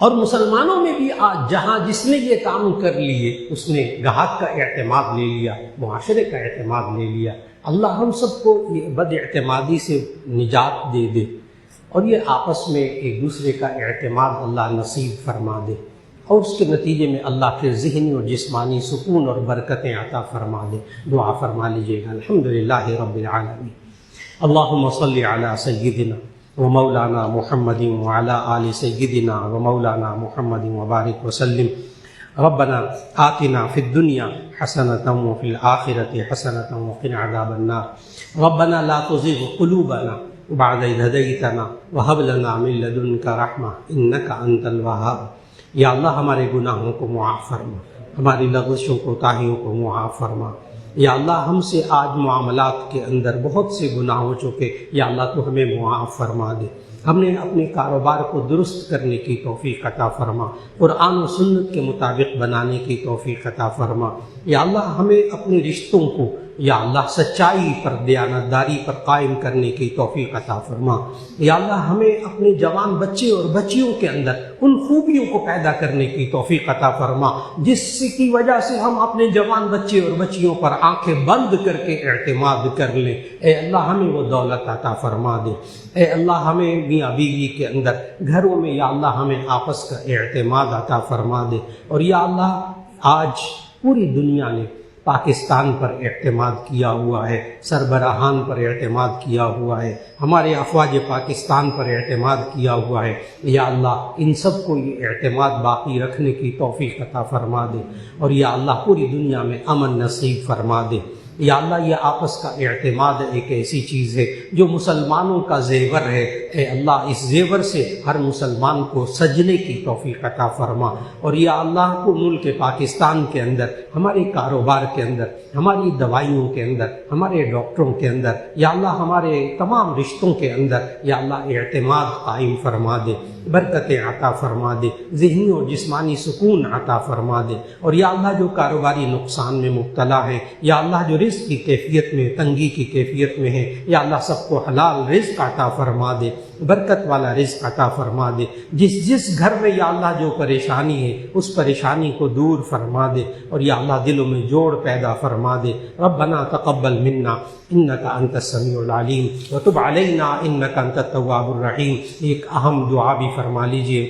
اور مسلمانوں میں بھی آج جہاں جس نے یہ کام کر لیے، اس نے گاہک کا اعتماد لے لیا، معاشرے کا اعتماد لے لیا۔ اللہ ہم سب کو یہ بد اعتمادی سے نجات دے دے، اور یہ آپس میں ایک دوسرے کا اعتماد اللہ نصیب فرما دے، اور اس کے نتیجے میں اللہ پھر ذہنی اور جسمانی سکون اور برکتیں عطا فرما دے۔ دعا فرما لیجیے گا۔ الحمدللہ رب العالمین، اللہم صلی علی سیدنا ومولانا محمد وعلی آل سیدنا ومولانا محمد وبارک وسلم۔ ربنا آتنا فی الدنیا حسنۃ وفی الآخرۃ حسنۃ وقنا عذاب النار۔ ربنا لا تزغ قلوبنا بعد إذ هديتنا وهب لنا من لدنك رحمة إنك أنت الوهاب۔ یا اللہ ہمارے گناہوں کو معاف فرما، ہماری لغزشوں کوتاہیوں کو معاف فرما۔ یا اللہ ہم سے آج معاملات کے اندر بہت سے گناہ ہو چکے، یا اللہ تو ہمیں معاف فرما دے۔ ہمیں اپنے کاروبار کو درست کرنے کی توفیق عطا فرما، قرآن و سنت کے مطابق بنانے کی توفیق عطا فرما۔ یا اللہ ہمیں اپنے رشتوں کو یا اللہ سچائی پر، دیانتداری پر قائم کرنے کی توفیق عطا فرما۔ یا اللہ ہمیں اپنے جوان بچے اور بچیوں کے اندر ان خوبیوں کو پیدا کرنے کی توفیق عطا فرما جس کی وجہ سے ہم اپنے جوان بچے اور بچیوں پر آنکھیں بند کر کے اعتماد کر لیں۔ اے اللہ ہمیں وہ دولت عطا فرما دے۔ اے اللہ ہمیں میاں بیوی کے اندر، گھروں میں یا اللہ ہمیں آپس کا اعتماد عطا فرما دے۔ اور یا اللہ آج پوری دنیا نے پاکستان پر اعتماد کیا ہوا ہے، سربراہان پر اعتماد کیا ہوا ہے، ہمارے افواج پاکستان پر اعتماد کیا ہوا ہے۔ یا اللہ ان سب کو یہ اعتماد باقی رکھنے کی توفیق عطا فرما دے، اور یا اللہ پوری دنیا میں امن نصیب فرما دے۔ یا اللہ یہ آپس کا اعتماد ایک ایسی چیز ہے جو مسلمانوں کا زیور ہے۔ اے اللہ اس زیور سے ہر مسلمان کو سجنے کی توفیق عطا فرما، اور یا اللہ کو ملک پاکستان کے اندر، ہمارے کاروبار کے اندر، ہماری دوائیوں کے اندر، ہمارے ڈاکٹروں کے اندر، یا اللہ ہمارے تمام رشتوں کے اندر یا اللہ اعتماد قائم فرما دے، برکتیں عطا فرما دے، ذہنی اور جسمانی سکون عطا فرما دے۔ اور یا اللہ جو کاروباری نقصان میں مبتلا ہے، یا اللہ جو رزق کی کیفیت میں، تنگی کی کیفیت میں ہے، یا اللہ سب کو حلال رزق عطا فرما دے، برکت والا رزق عطا فرما دے۔ جس گھر میں یا اللہ جو پریشانی ہے اس پریشانی کو دور فرما دے، اور یا اللہ دلوں میں جوڑ پیدا فرما دے۔ ربنا تقبل منا انک انت السمیع العلیم وتب علینا انک انت التواب الرحیم۔ ایک اہم دعا بھی فرما لیجئے۔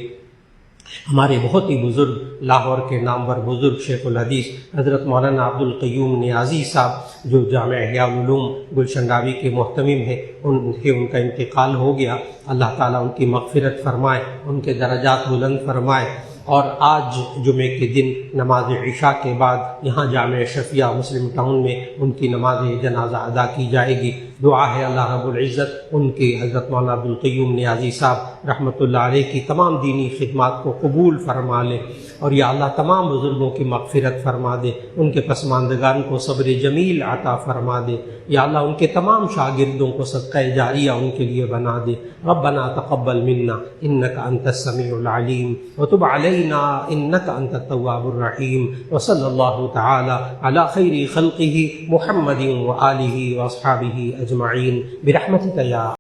ہمارے بہت ہی بزرگ، لاہور کے نامور بزرگ شیخ الحدیث حضرت مولانا عبد القیوم نیازی صاحب جو جامعہ احیاء العلوم گلشن راوی کے محتمم ہیں، ان کا انتقال ہو گیا۔ اللہ تعالیٰ ان کی مغفرت فرمائے، ان کے درجات بلند فرمائے۔ اور آج جمعے کے دن نماز عشاء کے بعد یہاں جامعہ شفیہ مسلم ٹاؤن میں ان کی نماز جنازہ ادا کی جائے گی۔ دعا ہے اللہ رب العزت ان کی حضرت مولانا عبد القیوم نیازی صاحب رحمۃ اللہ علیہ کی تمام دینی خدمات کو قبول فرما لے، اور یا اللہ تمام بزرگوں کی مغفرت فرما دے، ان کے پسماندگان کو صبر جمیل عطا فرما دے۔ یا اللہ ان کے تمام شاگردوں کو صدقہ جاریہ ان کے لیے بنا دے۔ ربنا تقبل منا انک انت السمیع العلیم وتب علینا انک انت التواب الرحیم، وصلی اللہ تعالی علی خیر خلقہ محمد وآلہ واصحابہ اجمعین برحمتک یا